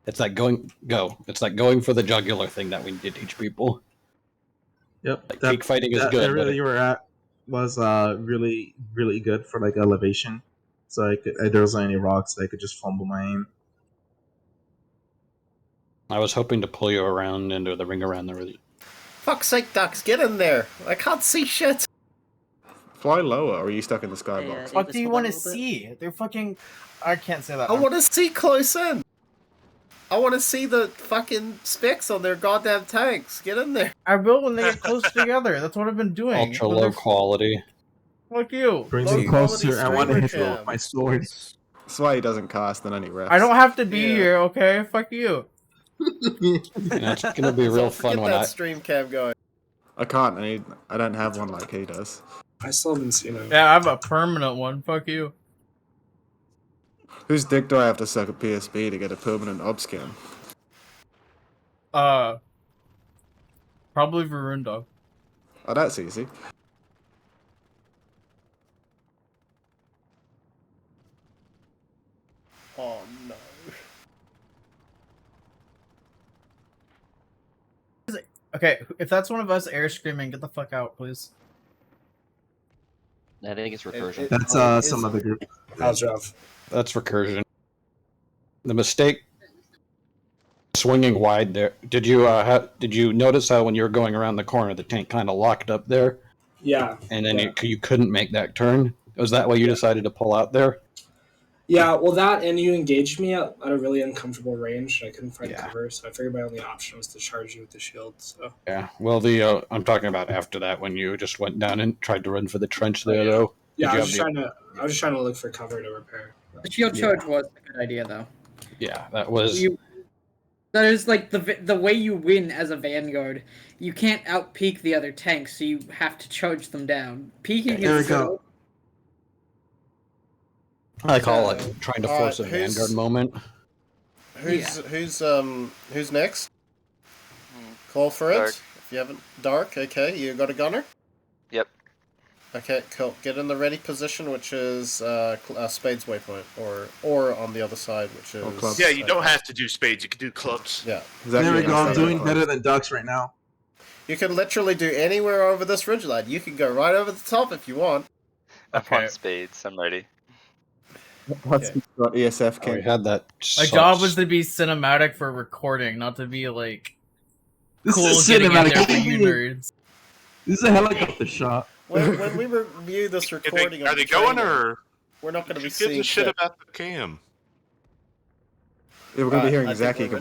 It's that go. It's that going for the jugular thing that we need to teach people. Yep. Like, peak fighting is good. That but really you were at was really really good for like elevation. So there wasn't any rocks, so I could just fumble my aim. I was hoping to pull you around into the ring around the. Fuck's sake, Ducks, get in there! I can't see shit! Fly lower, or are you stuck in the skybox? What do you want to see? They're fucking. I can't say that. I want to see close in! I want to see the fucking specs on their goddamn tanks. Get in there. I will when they get close together. That's what I've been doing. Ultra When low they're- quality. Fuck you. Bring Low me closer. quality I want to hit streamer you with cam. my sword. That's why he doesn't cast in any refs. I don't have to be Yeah. here, okay? Fuck you. It's gonna be real fun Get when that stream cam going. I can't. I don't have one like he does. I still haven't seen him. Yeah, I have a permanent one. Fuck you. Whose dick do I have to suck a PSB to get a permanent obs cam? Probably Varunda. Oh, that's easy. Oh no. Okay, if that's one of us air screaming, get the fuck out, please. I think it's recursion. That's some other group. How's rough? That's recursion. The mistake swinging wide there. Did you notice how when you were going around the corner, the tank kind of locked up there, Yeah. and then you couldn't make that turn? Was that why you decided to pull out there? Yeah, well, that and you engaged me at a really uncomfortable range. I couldn't find Yeah. cover, so I figured my only option was to charge you with the shield. So Yeah. Well, I'm talking about after that when you just went down and tried to run for the trench there, yeah. though. yeah, Did I you was just have trying to trying to look for cover to repair. The shield charge was a good idea, though. Yeah, that was. That is like the way you win as a vanguard. You can't out-peak the other tanks, so you have to charge them down. Peaking There we is go. I call it trying to force a who's- vanguard moment. Who's next? Call for it. Dark. If you haven't, Dark. Okay, you got a gunner. Yep. Okay, cool. Get in the ready position, which is Spade's waypoint, or on the other side, which is clubs. Yeah, you don't have to do spades. You can do clubs. Yeah. There we go. I'm doing better than ducks right now. You can literally do anywhere over this ridgeline. You can go right over the top if you want. I'm on spades. I'm ready. What's got ESF Oh, we cam? had that. My job was to be cinematic for recording, not to be like This cool is getting in cinematic. there for you nerds. This is a helicopter shot. When we review this recording, Are they going or? we're not going to be Who gives seeing a shit about the cam? Yeah, we're gonna be hearing I think Zaki we're ready.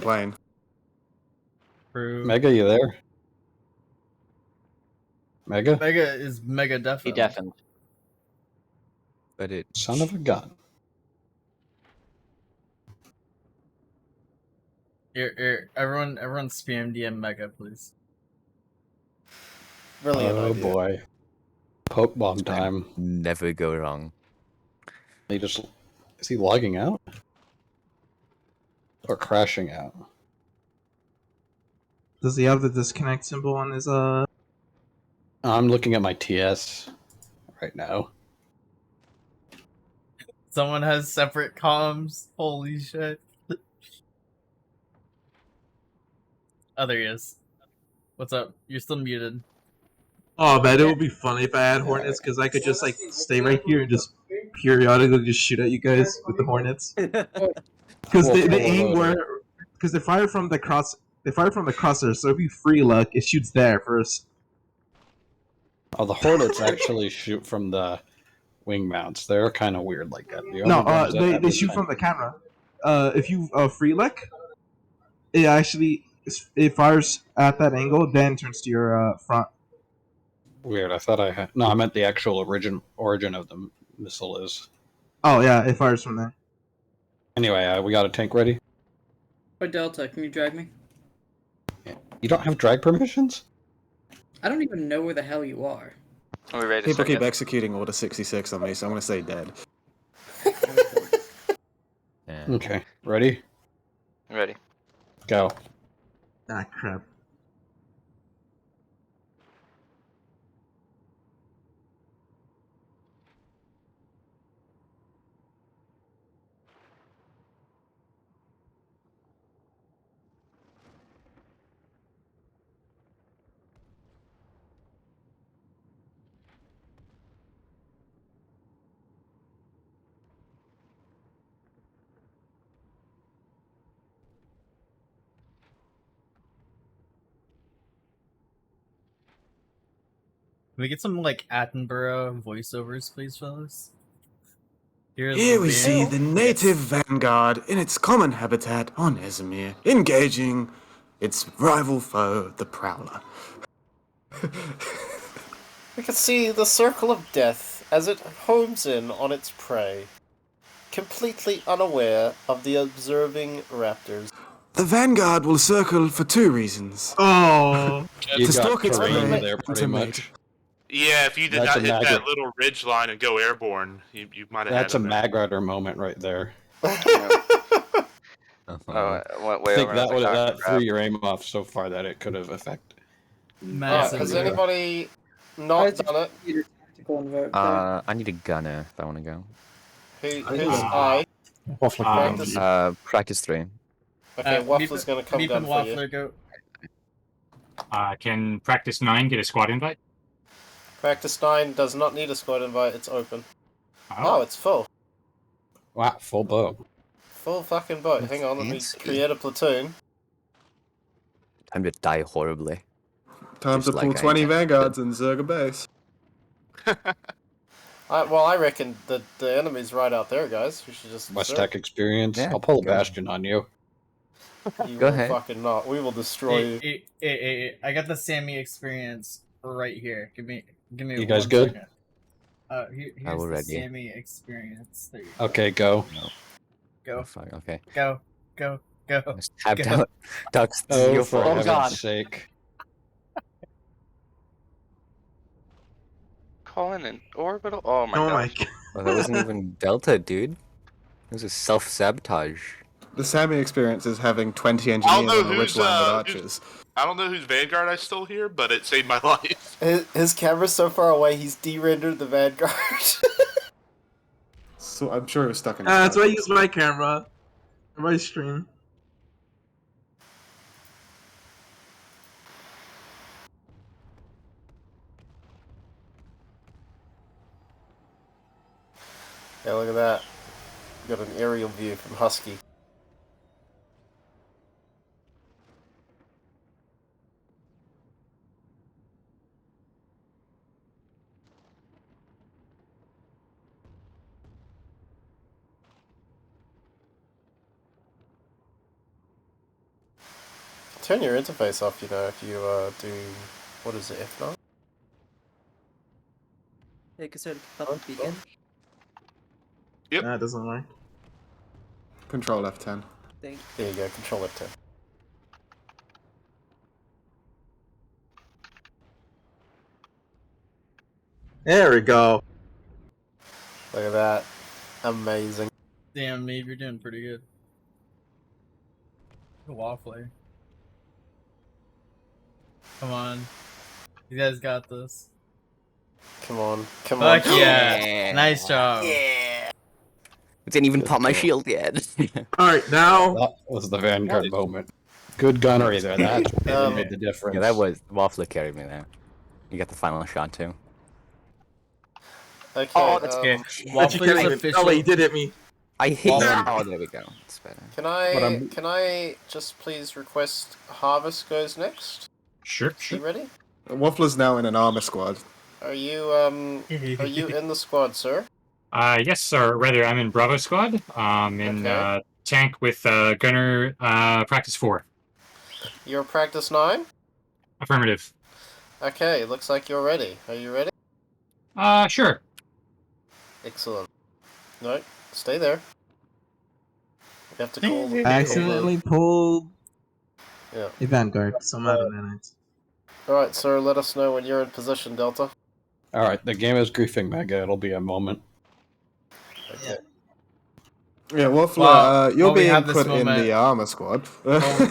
complain. Mega, you there? Mega? Mega is mega He deafened. deafened. But it. Son of a gun. Everyone spam DM Mega, please. Brilliant Oh idea. boy. Poke bomb time. Never go wrong. Is he logging out? Or crashing out? Does he have the disconnect symbol on his I'm looking at my TS right now. Someone has separate comms. Holy shit. Oh, there he is. What's up? You're still muted. Oh man, it would be funny if I had Hornets because I could just like stay right here and just periodically just shoot at you guys with the Hornets. Because they aim where, because they fire from the crosser. So if you free luck, it shoots there first. Oh, the Hornets actually shoot from the wing mounts. They're kind of weird like that. They shoot from the camera. If you free luck, it fires at that angle, then turns to your front. Weird. I thought I had. No, I meant the actual origin of the missile is. Oh yeah, it fires from there. Anyway, we got a tank ready. Or Delta, can you drag me? You don't have drag permissions? I don't even know where the hell you are. Are we ready to People start keep yet? executing Order 66 on me, so I'm going to say dead. Okay, ready? Ready. Go. Ah, crap. Can we get some like Attenborough voiceovers, please, fellas? Here we see the native vanguard in its common habitat on Esamir, engaging its rival foe, the Prowler. We can see the circle of death as it homes in on its prey, completely unaware of the observing raptors. The vanguard will circle for two reasons. Oh, to stalk its terrain prey there and pretty to much. mate. Yeah, if you did That's not a hit that Magritte. little ridge line and go airborne, you might have That's a had it. Magritter moment right there. Oh, went way I think over. that threw your aim off so far that it could have affected. Has anybody not done it? I need a gunner if I want to go. Who's I? Practice 3. Okay, Waffler's gonna come gun for you. Go. Can Practice 9 get a squad invite? Practice 9 does not need a squad invite, it's open. Oh, it's full. Wow, full boat. Full fucking boat. Hang on, let me create a platoon. Time to die horribly. Time to pull 20 vanguards in Zerga base. I reckon the enemy's right out there, guys. We should just... West Tech experience. Yeah, I'll pull a Bastion on you. You Go will ahead. fucking not. We will destroy you. I got the SAMY experience right here. Give me You guys 1 good? second. Here's we're the ready. SAMY experience. There you go. Okay, go. Go. Oh, fuck, okay. Go. Just tapped Go. out. Ducks. Oh, for Oh, heaven's God. sake. Calling an orbital. Oh my oh god. my god. Oh, that wasn't even Delta, dude. It was a self-sabotage. The SAMY experience is having 20 I don't engineers know on the ridge line with archers. I don't know whose Vanguard I stole here, but it saved my life. His camera's so far away, he's de-rendered the Vanguard. So I'm sure it was stuck in. That's why I use my camera. My stream. Yeah, look at that. Got an aerial view from Husky. Turn your interface off, you know, if you do... What is it, F9? Yeah, because it public beacon. Yep. Nah, it doesn't work. Control F10. Thank There you go, control F10. There we go. Look at that. Amazing. Damn, Maeve, you're doing pretty good. Waffler. Come on. You guys got this. Come on. Come Fuck on. yeah. Nice job. I didn't even pop my shield yet. Alright, now. That was the Vanguard moment. Good gunnery there. That really made the difference. Yeah, that was Waffler carried me there. You got the final shot too. Okay. Oh, that's good. Waffler's official. Oh, wait, you did hit me. I hit you. Oh, there we go. It's better. Can I just please request Harvest goes next? Sure. You ready? Waffler's now in an armor squad. Are you in the squad, sir? Yes, sir. Rather, I'm in Bravo Squad. In tank with Gunner Practice 4. You're Practice 9? Affirmative. Okay, looks like you're ready. Are you ready? Sure. Excellent. No, stay there. You have to call. I accidentally pulled Yeah. a Vanguard, so I'm out of nanites. Alright, sir, let us know when you're in position, Delta. Alright, the game is griefing Mega. It'll be a moment. Okay. Yeah, Waffler, Well, you're while we being have this put in moment- the armor squad.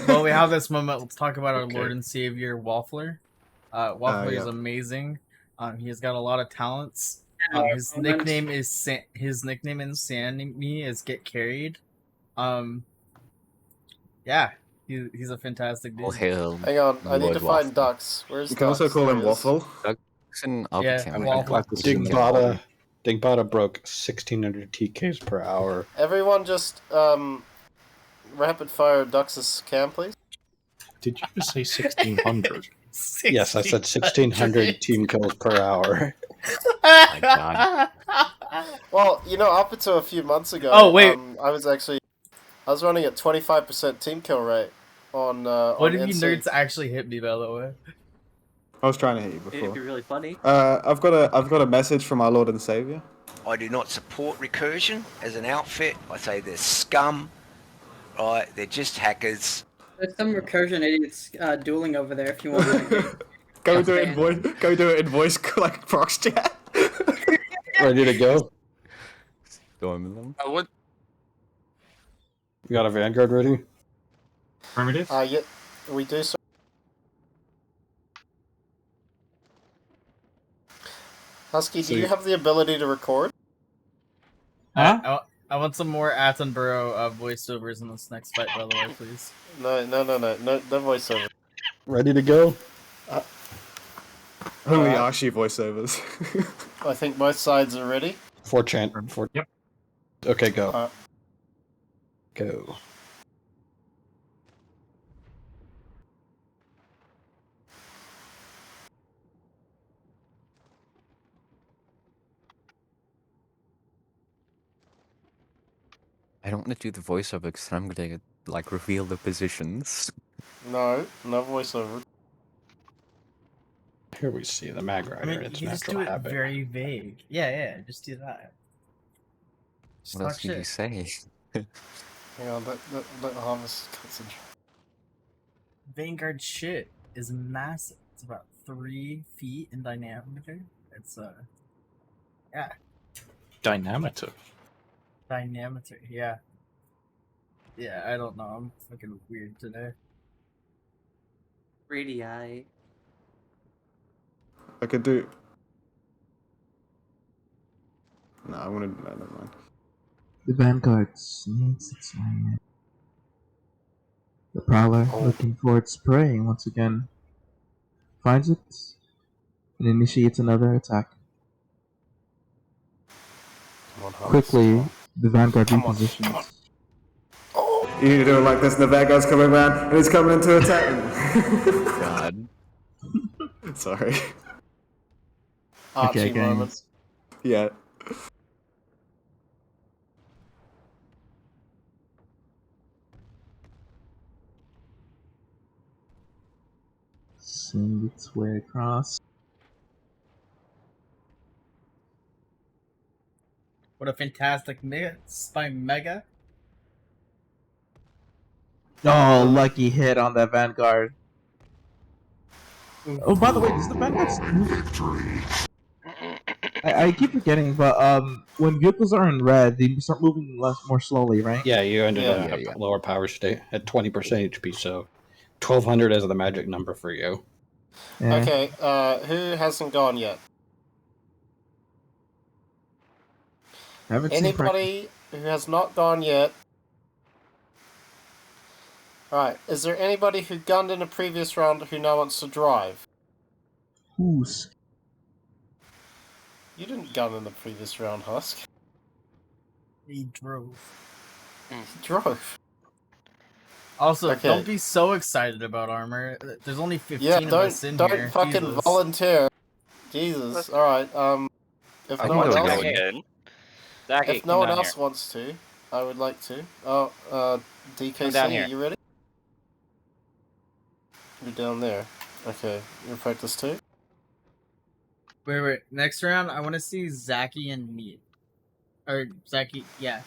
While we have this moment, let's talk about our Lord and Savior Waffler. Waffler is yeah. amazing. He has got a lot of talents. His nickname in SAMY is Get Carried. Yeah, he's a fantastic dude. Oh, hell. Hang on, I need Lord to find Waffler. Ducks. Where's You can Ducks? also call There him he is. Waffle. Ducks and Yeah, Waffle. Dingbata broke 1600 TKs per hour. Everyone just rapid fire Ducks' cam, please. Did you just say 1600? Yes, I said 1600 team kills per hour. My God. Well, you know, up until a few months ago, Oh, wait. I was running at 25% team kill rate on. What on if you NC. nerds actually hit me, by the way? I was trying to hit you It'd before. be really funny. I've got a message from our Lord and Savior. I do not support recursion as an outfit. I say they're scum. Right? They're just hackers. There's some recursion idiots dueling over there if you want to. Go do it in voice. Go do it in voice like prox chat. Ready to go? Storm them. What? You got a Vanguard ready? Affirmative. Yeah, we do. So. Husky, do you have the ability to record? Huh? I want some more Attenborough voiceovers in this next fight, by the way, please. No voiceover. Ready to go? Only Archie voiceovers. I think both sides are ready. 4chan. Yep. Okay, go. Go. I don't want to do the voiceover because I'm gonna like reveal the positions. No voiceover. Here we see the mag rider. I mean, its you just natural do it habit. very vague. Yeah, just do that. Just What talk else did you shit. say? Hang on, let Harvest concentrate. Vanguard shit is massive. It's about 3 feet in diameter. It's yeah, Dynamiter. diameter. Yeah. Yeah, I don't know. I'm fucking weird today. Radii. I could do. No, I want to. No, never mind. The Vanguard sneaks its way in. The Prowler, looking for its prey once again, finds it and initiates another attack. Quickly, the Vanguard repositions. You need to do it like this, and the Vanguard's coming around, and it's coming into attack. God. Sorry. Archie moment. Yeah. Send its way across. What a fantastic miss by Mega. Oh, lucky hit on that Vanguard. Oh, by the way, does the Vanguard... I keep forgetting, but when vehicles are in red, they start moving more slowly, right? Yeah, you ended Yeah. up at lower power state at 20% HP, so 1200 is the magic number for you. Yeah. Okay, who hasn't gone yet? Anybody who has not gone yet? Alright, is there anybody who gunned in a previous round who now wants to drive? Who's? You didn't gun in the previous round, Husk. He drove. He drove. Also, Okay. don't be so excited about armor. There's only 15 Yeah, of us in don't here. fucking Jesus. volunteer. Jesus. Alright, if I no one want to else... go again. If no one else wants to, I would like to. Oh, DKC, down are here. you ready? You're down there. Okay, you practice too? Wait. Next round, I want to see Zaki and Meat. Or Zaki, yeah.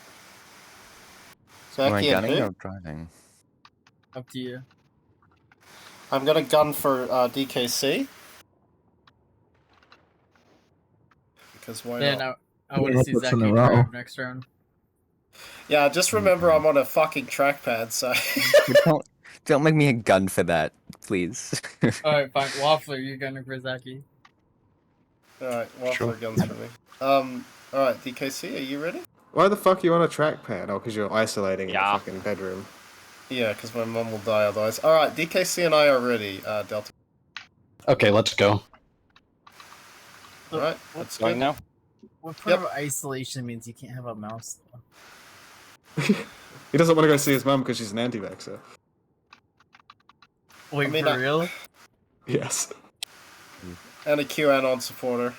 Am I Zaki and gunning who? or driving? Up to you. I'm gonna gun for DKC. Because why Then not? I want to see Zaki drive next round. Yeah, just remember I'm on a fucking trackpad, so... Don't make me a gun for that, please. Alright, fine. Waffler, you're gunning for Zaki. Alright, Waffler guns for me. Alright, DKC, are you ready? Why the fuck are you on a trackpad? Oh, because you're isolating in the fucking bedroom. Yeah, because my mum will die otherwise. Alright, DKC and I are ready, Delta. Okay, let's go. Alright, let's Going go. now? What part of isolation means you can't have a mouse, though? He doesn't want to go see his mum because she's an anti-vaxxer. Wait, for real? Yes. And a QAnon supporter.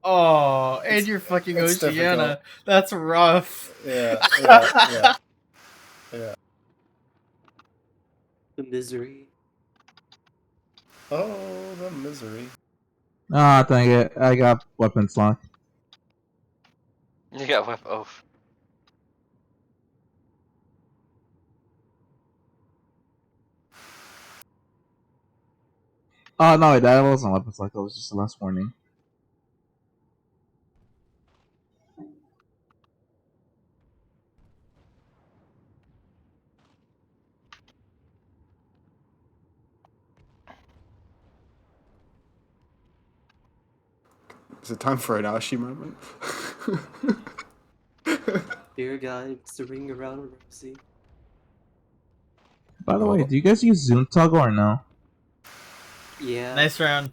Oh, and you're fucking it's Oceana. difficult. That's rough. Yeah. The misery. Oh, the misery. Ah, dang it. I got weapons lock. You got whip off. Oh, no, that wasn't weapons lock. That was just the last warning. Is it time for an Ashi moment? Dear God, it's the ring around Rosie. By the way, do you guys use Zoom Toggle or no? Yeah. Nice round.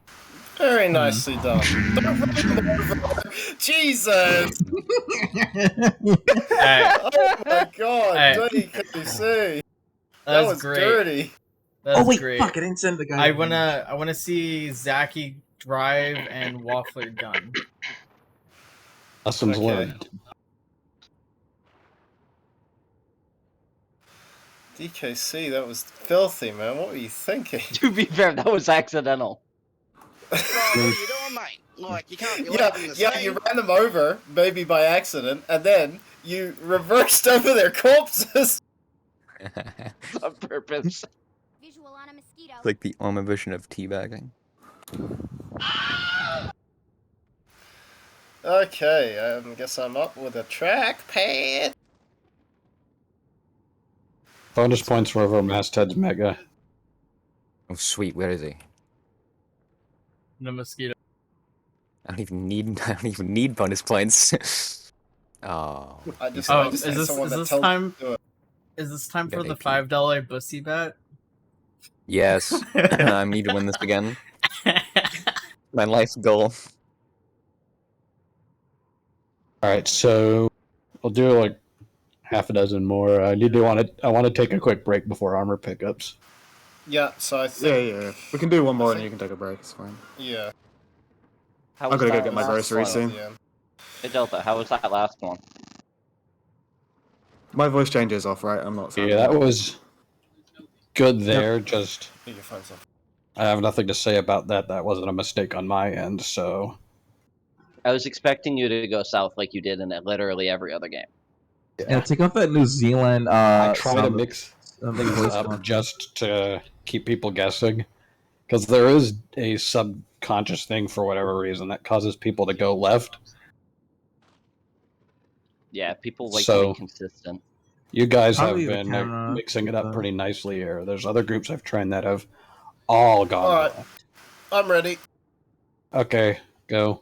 Very nicely done. Jesus! Oh my god, DKC! That was great. dirty. That's great. Fuck, I didn't send the guy. I wanna see Zaki drive and Waffler gun. Lessons learned. DKC, that was filthy, man. What were you thinking? To be fair, that was accidental. Yeah, you ran them over, maybe by accident, and then you reversed over their corpses. On purpose. It's like the armor version of teabagging. Okay, I guess I'm up with a trackpad. Bonus points for over Masthead's Mega. Oh, sweet. Where is he? The mosquito. I don't even need bonus points. Oh. Is this time? Is this time for the $5 bussy bet? Yes. I need to win this again. My life goal. Alright, so we'll do like half a dozen more. I want to take a quick break before armor pickups. Yeah, so I think... Yeah. We can do one more and you can take a break, it's fine. Yeah. I'm gonna go get my groceries soon. Hey Delta, how was that last one? My voice changer is off, right? I'm not Yeah, that was good there, just... You can find something. I have nothing to say about that. That wasn't a mistake on my end, so... I was expecting you to go south like you did in literally every other game. Yeah, take off that New Zealand. I try to mix things up just to keep people guessing, because there is a subconscious thing for whatever reason that causes people to go left. Yeah, people like to So- be consistent. You guys Probably have the been camera mixing it with up the- pretty nicely here. There's other groups I've trained that have all gone Alright. left. I'm ready. Okay, go.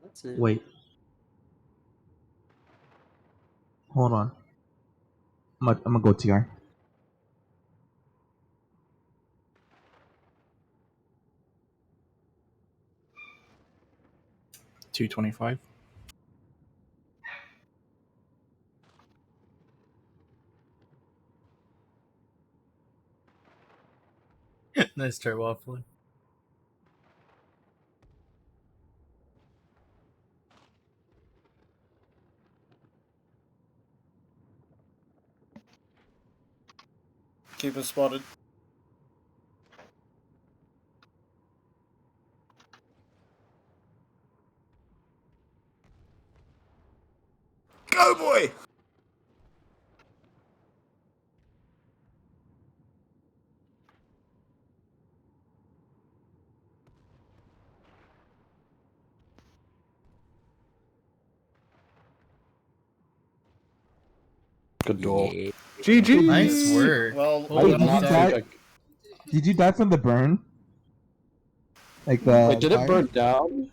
That's it. Wait. Hold on. I'm gonna go TR. $2.25. Nice try, Waffle. Keep it spotted. Go, boy! Good duel. GG! Nice work. Well, Wait, did not think did you die from the burn? Like the Wait, did it fire? burn down?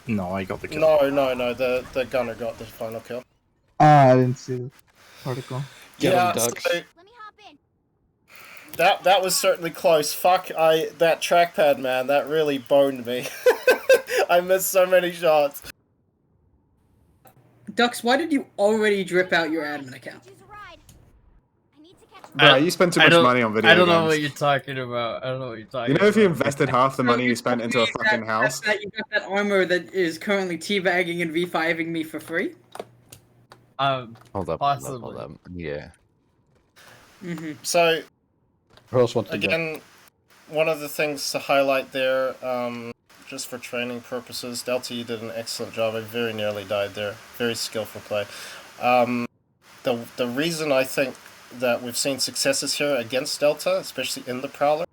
No, I got the kill. No. The gunner got the final kill. I didn't see the particle. Get 'em, Yeah, ducks. so that was certainly close. Fuck, that trackpad, man, that really boned me. I missed so many shots. Dux, why did you already drip out your admin account? Bro, you spend too much money on video I don't games. know what you're talking about. I don't know what you're talking You know, if you about. invested half the money you spent into a fucking house. You got that armor that is currently teabagging and V5ing me for free? Hold up. Possibly. Yeah. So, Who else wants to go? again, one of the things to highlight there, just for training purposes, Delta, you did an excellent job. I very nearly died there. Very skillful play. The reason I think that we've seen successes here against Delta, especially in the Prowler,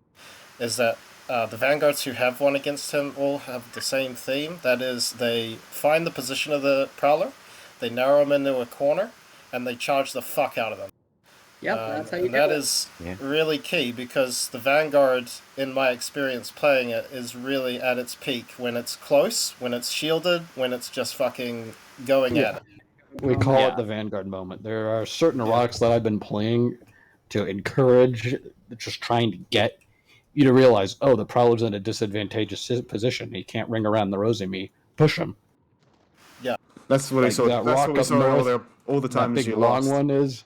is that the Vanguards who have won against him all have the same theme. That is, they find the position of the Prowler, they narrow him into a corner, and they charge the fuck out of them. Yep, that's how you and do that it. is really key, because the Vanguard, in my experience playing it, is really at its peak when it's close, when it's shielded, when it's just fucking going at it. We call it the Vanguard moment. There are certain rocks that I've been playing to encourage, just trying to get you to realize, oh, the Prowler's in a disadvantageous position. He can't ring around the rosy me. Push him. Yeah. That's what I saw. That That's rock what we up saw north, all the that times big you long lost. one is.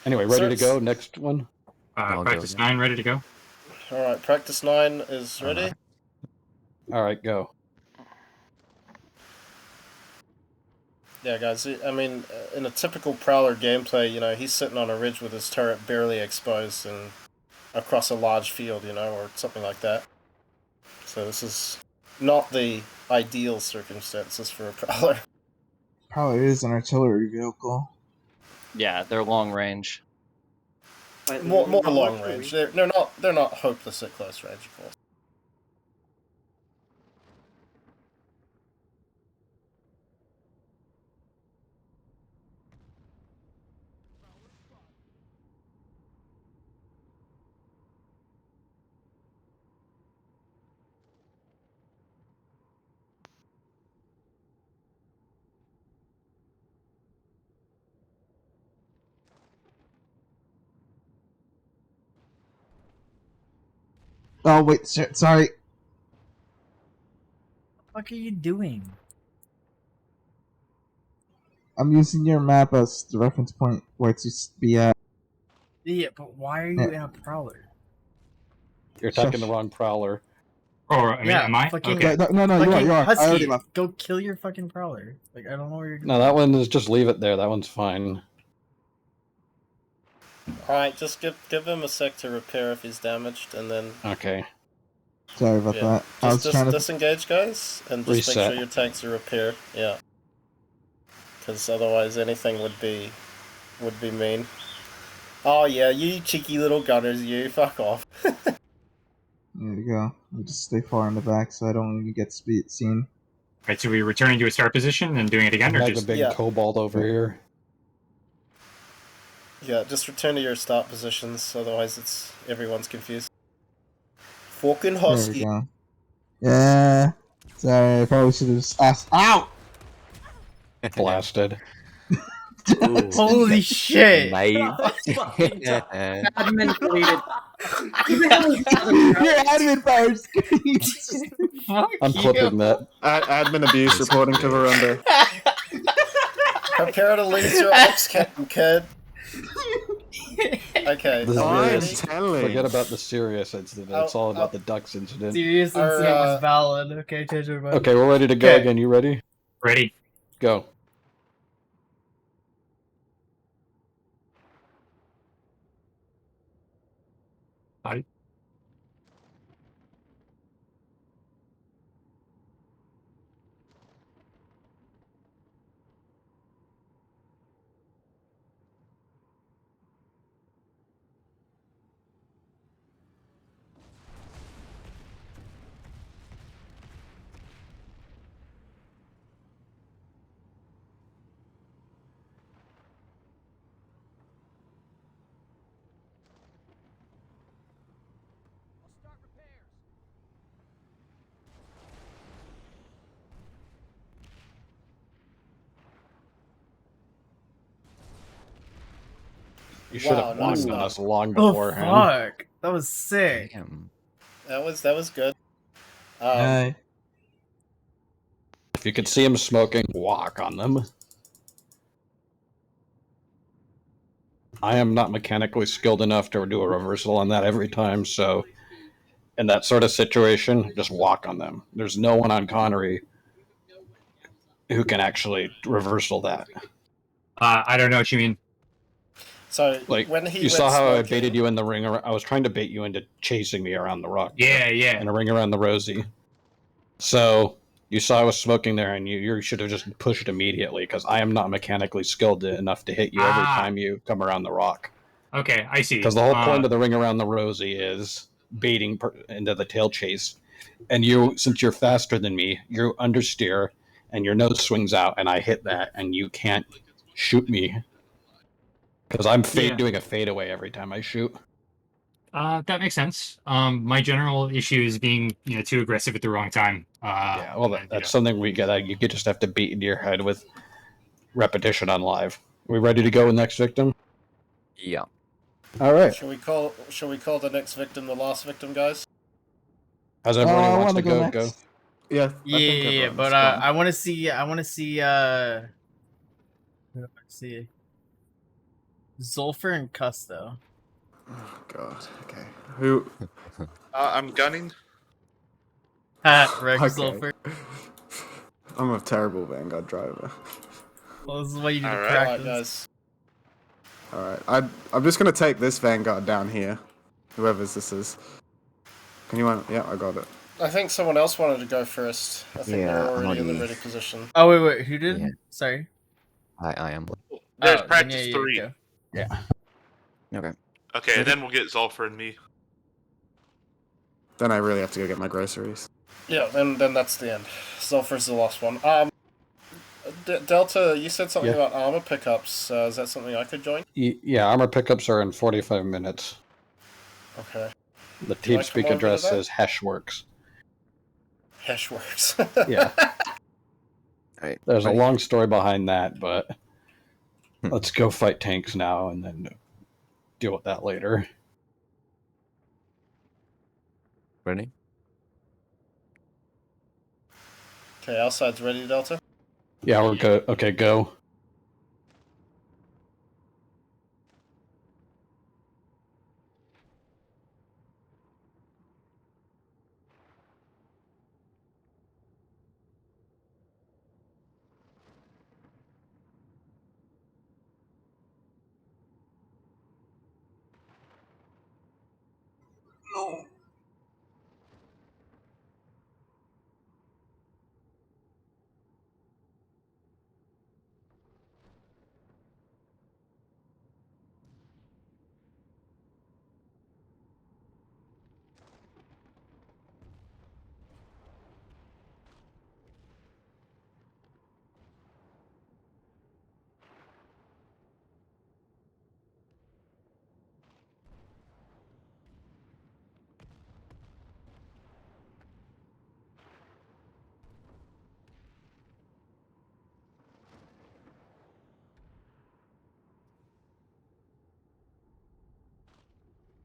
Anyway, ready to go? Next one? Practice 9, ready to go? Alright, practice 9 is ready. Alright, go. Yeah, guys, I mean, in a typical Prowler gameplay, you know, he's sitting on a ridge with his turret barely exposed and across a large field, you know, or something like that. So this is not the ideal circumstances for a Prowler. Probably is an artillery vehicle. Yeah, they're long range. More long range. They're not hopeless at close range, of course. Oh wait, sorry. What the fuck are you doing? I'm using your map as the reference point where it's used to be at. Yeah, but why are you in a Prowler? You're attacking the wrong Prowler. Oh, I mean, am I? Fucking, Okay. no, you are. Husky, I already left. go kill your fucking prowler. Like, I don't know where you're. No, that one is just leave it there. That one's fine. Alright, just give him a sec to repair if he's damaged, and then... Okay. Sorry about that. I was Just trying to disengage, guys, and just make Reset. sure your tanks are repaired. Yeah. Because otherwise anything would be mean. Oh yeah, you cheeky little gunners, you. Fuck off. There you go. I'll just stay far in the back so I don't even get seen. Right, so we're returning to a start position and doing it again, or Like just a big cobalt over here. Yeah, just return to your start positions, otherwise everyone's confused. Fucking There we husky. go. Yeah. Sorry, I probably should have just asked. Ow! Blasted. Holy shit! Naive. Admin deleted. Your admin power screams. I'm clipping that. Admin abuse reporting to Verunda. Prepare to lose your ops, kid. Okay. Forget about the serious incident. It's all about the ducks incident. Serious incident was valid. Okay, change your mind. Okay, we're ready to go again. You ready? Ready. Go. Hi. You should have walked on us long beforehand. Oh fuck! That was sick. That was good. If you could see him smoking, walk on them. I am not mechanically skilled enough to do a reversal on that every time, so in that sort of situation, just walk on them. There's no one on Connery who can actually reversal that. I don't know what you mean. So Like when he you saw how smoking, I baited you in the ring. I was trying to bait you into chasing me around the rock. Yeah. In a ring around the Rosie. So you saw I was smoking there, and you should have just pushed immediately because I am not mechanically skilled enough to hit you every time you come around the rock. Okay, I see. Because the whole point of the ring around the Rosie is baiting into the tail chase, and you, since you're faster than me, you understeer, and your nose swings out, and I hit that, and you can't shoot me because I'm doing a fadeaway every time I shoot. That makes sense. My general issue is being, too aggressive at the wrong time. Yeah, well, that's something we get. You just have to beat into your head with repetition on live. We ready to go with next victim? Yeah. All right. Shall we call the next victim the last victim, guys? As everybody wants to go, go. Yeah. Yeah, but I want to see. Let's see. Zulfer and Custo. Oh god. Okay. Who? I'm gunning. Rex Okay. Zulfer. I'm a terrible Vanguard driver. Well, this is why you need to Alright, practice. guys. Alright, I'm just gonna take this Vanguard down here. Whoever's this is. Can you want? Yeah, I got it. I think someone else wanted to go first. I think Yeah, they're I'm already in the already- ready position. Oh wait, who did? Yeah. Sorry. I am. There's Oh, practice yeah, 3. go. Yeah. Okay. Okay, and then we'll get Zulfer and me. Then I really have to go get my groceries. Yeah, then that's the end. Sulfur's the last one. Delta, you said something about armor pickups. Is that something I could join? Yeah, armor pickups are in 45 minutes. Okay. The Can I TeamSpeak come over address to that? says Heshworks. Heshworks. Yeah. Alright. There's a ready? long story behind that, but let's go fight tanks now and then deal with that later. Ready? Okay, our side's ready, Delta. Yeah, we're good. Okay, go.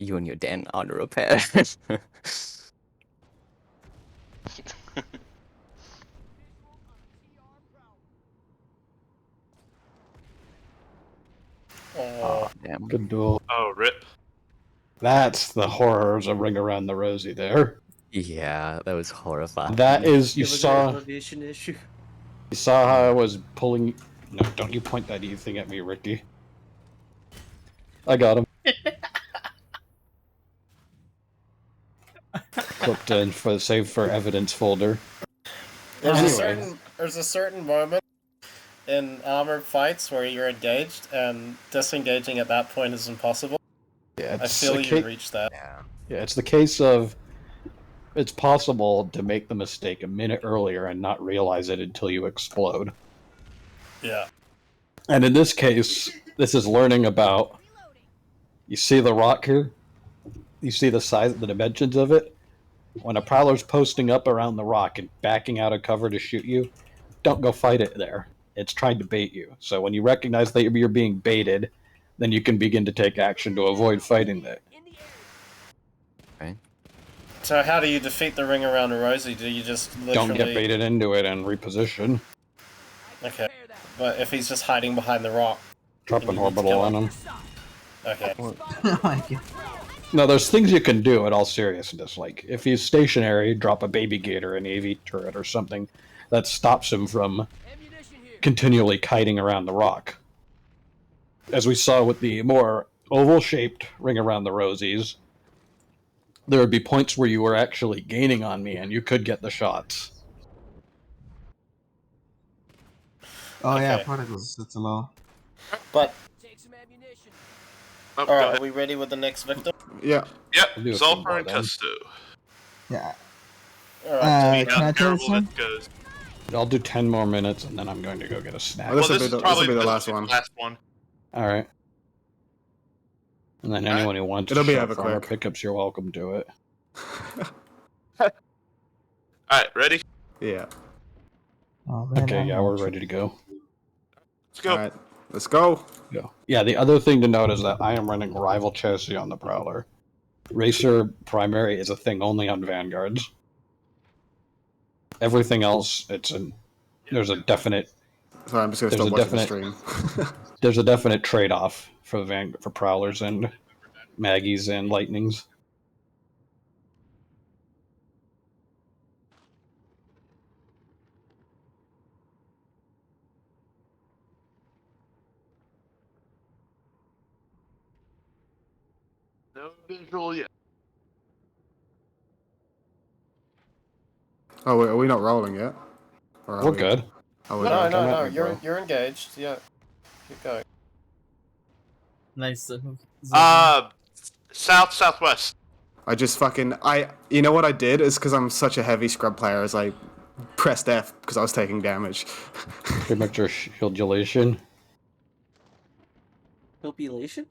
You and your damn auto repair. Oh, damn. Good duel. Oh, rip. That's the horrors of Ring Around the Rosie there. Yeah, that was horrifying. That is, you It was an saw elevation issue. You saw how I was pulling. No, don't you point that E thing at me, Ricky. I got him. Clipped in for the save for evidence folder. There's a certain moment in armored fights where you're engaged and disengaging at that point is impossible. Yeah, I feel you reached that. Yeah, it's the case of it's possible to make the mistake a minute earlier and not realize it until you explode. Yeah. And in this case, this is learning about. You see the rock here? You see the size, the dimensions of it? When a prowler's posting up around the rock and backing out of cover to shoot you, don't go fight it there. It's trying to bait you. So when you recognize that you're being baited, then you can begin to take action to avoid fighting that. Right. So how do you defeat the Ring Around a Rosie? Do you just literally... Don't get baited into it and reposition. Okay. But if he's just hiding behind the rock... Drop an orbital on him. Okay. Oh my god. No, there's things you can do in all seriousness. Like, if he's stationary, drop a baby gator, an AV turret, or something that stops him from continually kiting around the rock. As we saw with the more oval-shaped Ring Around the Rosies, there would be points where you were actually gaining on me, and you could get the shots. Oh yeah, particles. That's a low. But... Oh, Alright, are we ready with the next victim? Yeah. Yep, We'll do a few Zolfar more and then. Custo. Yeah. Alright, Can I tell you something? Goes. I'll do 10 more minutes, and then I'm going to go get a snack. Well, this will is be the probably last one. Last one. All right. And then anyone who wants It'll to be shop ever for our quick. pickups, you're welcome to it. Alright, ready? Yeah. Oh, man, Okay, I'm yeah, not we're sure. ready to go. Let's go. Alright, let's go. Go. Yeah, the other thing to note is that I am running rival chassis on the Prowler. Racer primary is a thing only on Vanguards. Everything else, there's a definite. Sorry, I'm just gonna stop watching the stream. There's a definite trade-off for for Prowlers and Maggies and Lightnings. No visual yet. Oh, wait, are we not rolling yet? Or are We're we? good. Oh, we're No, not. no, no, Come at me, you're engaged, yeah. Keep going. Nice. Southwest. I just fucking you know what I did is because I'm such a heavy scrub player is I pressed F because I was taking damage. Pretty much your shieldulation. Population?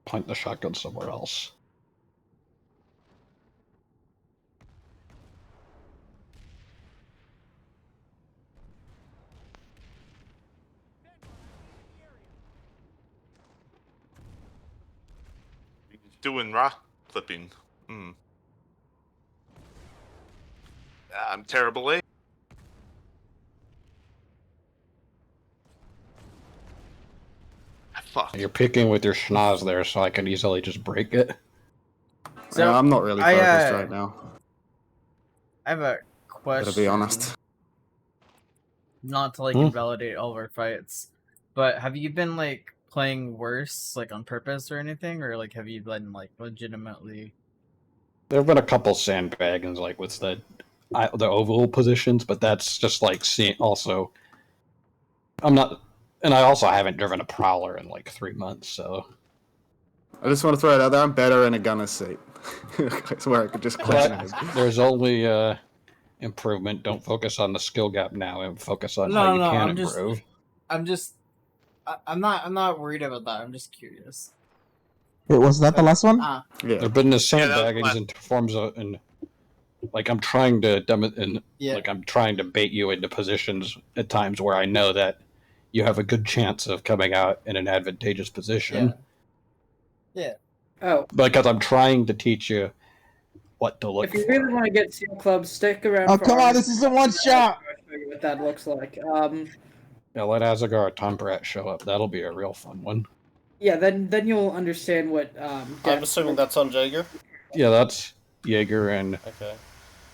Point the shotgun somewhere else. Doing rock clipping. I'm terrible, eh? Fuck. You're picking with your schnoz there, so I can easily just break it. So, yeah, I'm not really focused right now. I have a question. To be honest. Not to invalidate all of our fights, but have you been playing worse on purpose or anything, or have you been legitimately? There have been a couple sandbaggings with the oval positions, but that's just seeing. Also, I'm not, and I also haven't driven a Prowler in 3 months, so. I just want to throw it out there. I'm better in a gunner's seat. It's where I could just click him. There's only improvement. Don't focus on the skill gap now, and focus on how you can improve. I'm not worried about that. I'm just curious. Wait, was that the last one? Yeah. There've been the sandbaggings in forms of, I'm trying to I'm trying to bait you into positions at times where I know that you have a good chance of coming out in an advantageous position. Yeah. Oh. Because I'm trying to teach you what to look If you for. really want to get Seal Club, stick around. Oh, for come on, Army this is a one shot! I'll show you what that looks like. Yeah, let Azagar or Tombrat show up. That'll be a real fun one. Yeah, then you'll understand what. I'm assuming that's on Jaeger. Yeah, that's Jaeger in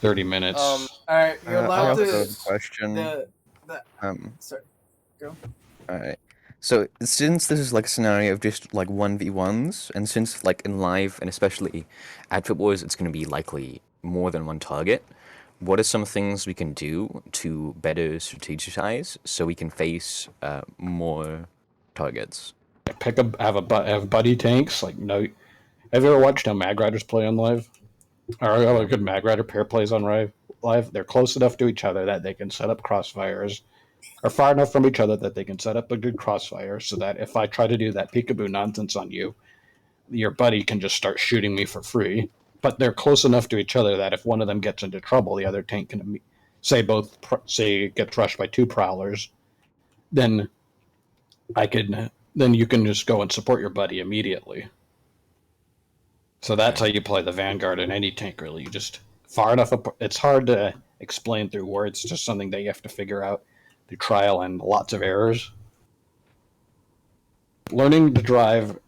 30 minutes. All right, you're allowed I to. have a question. Sorry, go. Alright. So since this is like a scenario of just like 1v1s, and since like in live and especially Advert Wars it's gonna be likely more than one target, what are some things we can do to better strategize so we can face more targets? Have buddy tanks. Like no, have you ever watched how Mag Riders play on live? Or how a good Mag Rider pair plays on live? They're close enough to each other that they can set up crossfires, or far enough from each other that they can set up a good crossfire, so that if I try to do that peekaboo nonsense on you, your buddy can just start shooting me for free. But they're close enough to each other that if one of them gets into trouble, the other tank can say gets rushed by 2 prowlers, then you can just go and support your buddy immediately. So that's how you play the Vanguard in any tank, really. You just far enough. It's hard to explain through words. It's just something that you have to figure out through trial and lots of errors. Learning to drive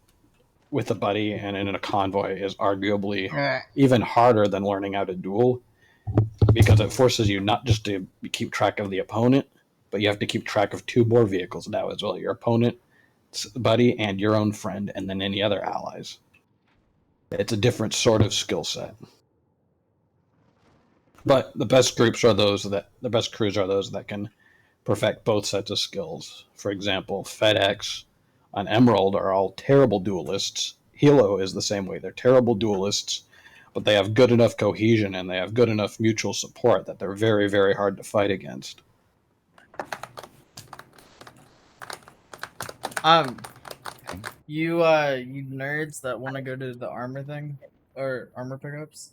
with a buddy and in a convoy is arguably even harder than learning how to duel, because it forces you not just to keep track of the opponent, but you have to keep track of 2 more vehicles now as well: your opponent's buddy and your own friend, and then any other allies. It's a different sort of skill set. But the best crews are those that can perfect both sets of skills. For example, FedEx on Emerald are all terrible duelists. Hilo is the same way. They're terrible duelists, but they have good enough cohesion and they have good enough mutual support that they're very, very hard to fight against. You nerds that want to go to the armor thing or armor pickups,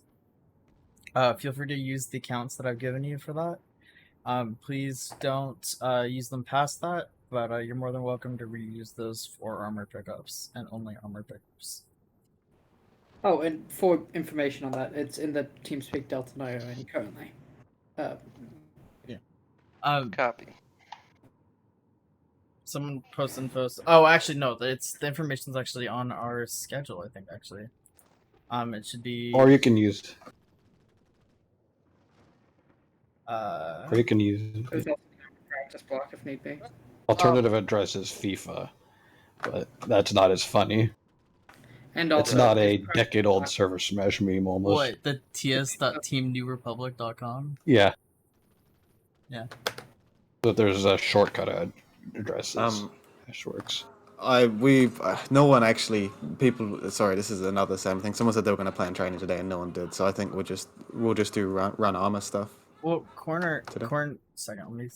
feel free to use the accounts that I've given you for that. Please don't use them past that, but you're more than welcome to reuse those for armor pickups and only armor pickups. Oh, and for information on that, it's in the TeamSpeak Delta Nio currently. Yeah. Copy. Someone post info. Oh, actually, no. The information's actually on our schedule. I think actually. It should be. Or you can use. There's also practice block if need be. Alternative address is FIFA, but that's not as funny. And it's not a decade-old server smash meme almost. What, the ts.teamnewrepublic.com? Yeah. Yeah. But there's a shortcut addresses. Works. No one actually. Sorry, this is another SAMY thing. Someone said they were going to plan training today, and no one did. So I think we'll just do run armor stuff. Well, second. Let me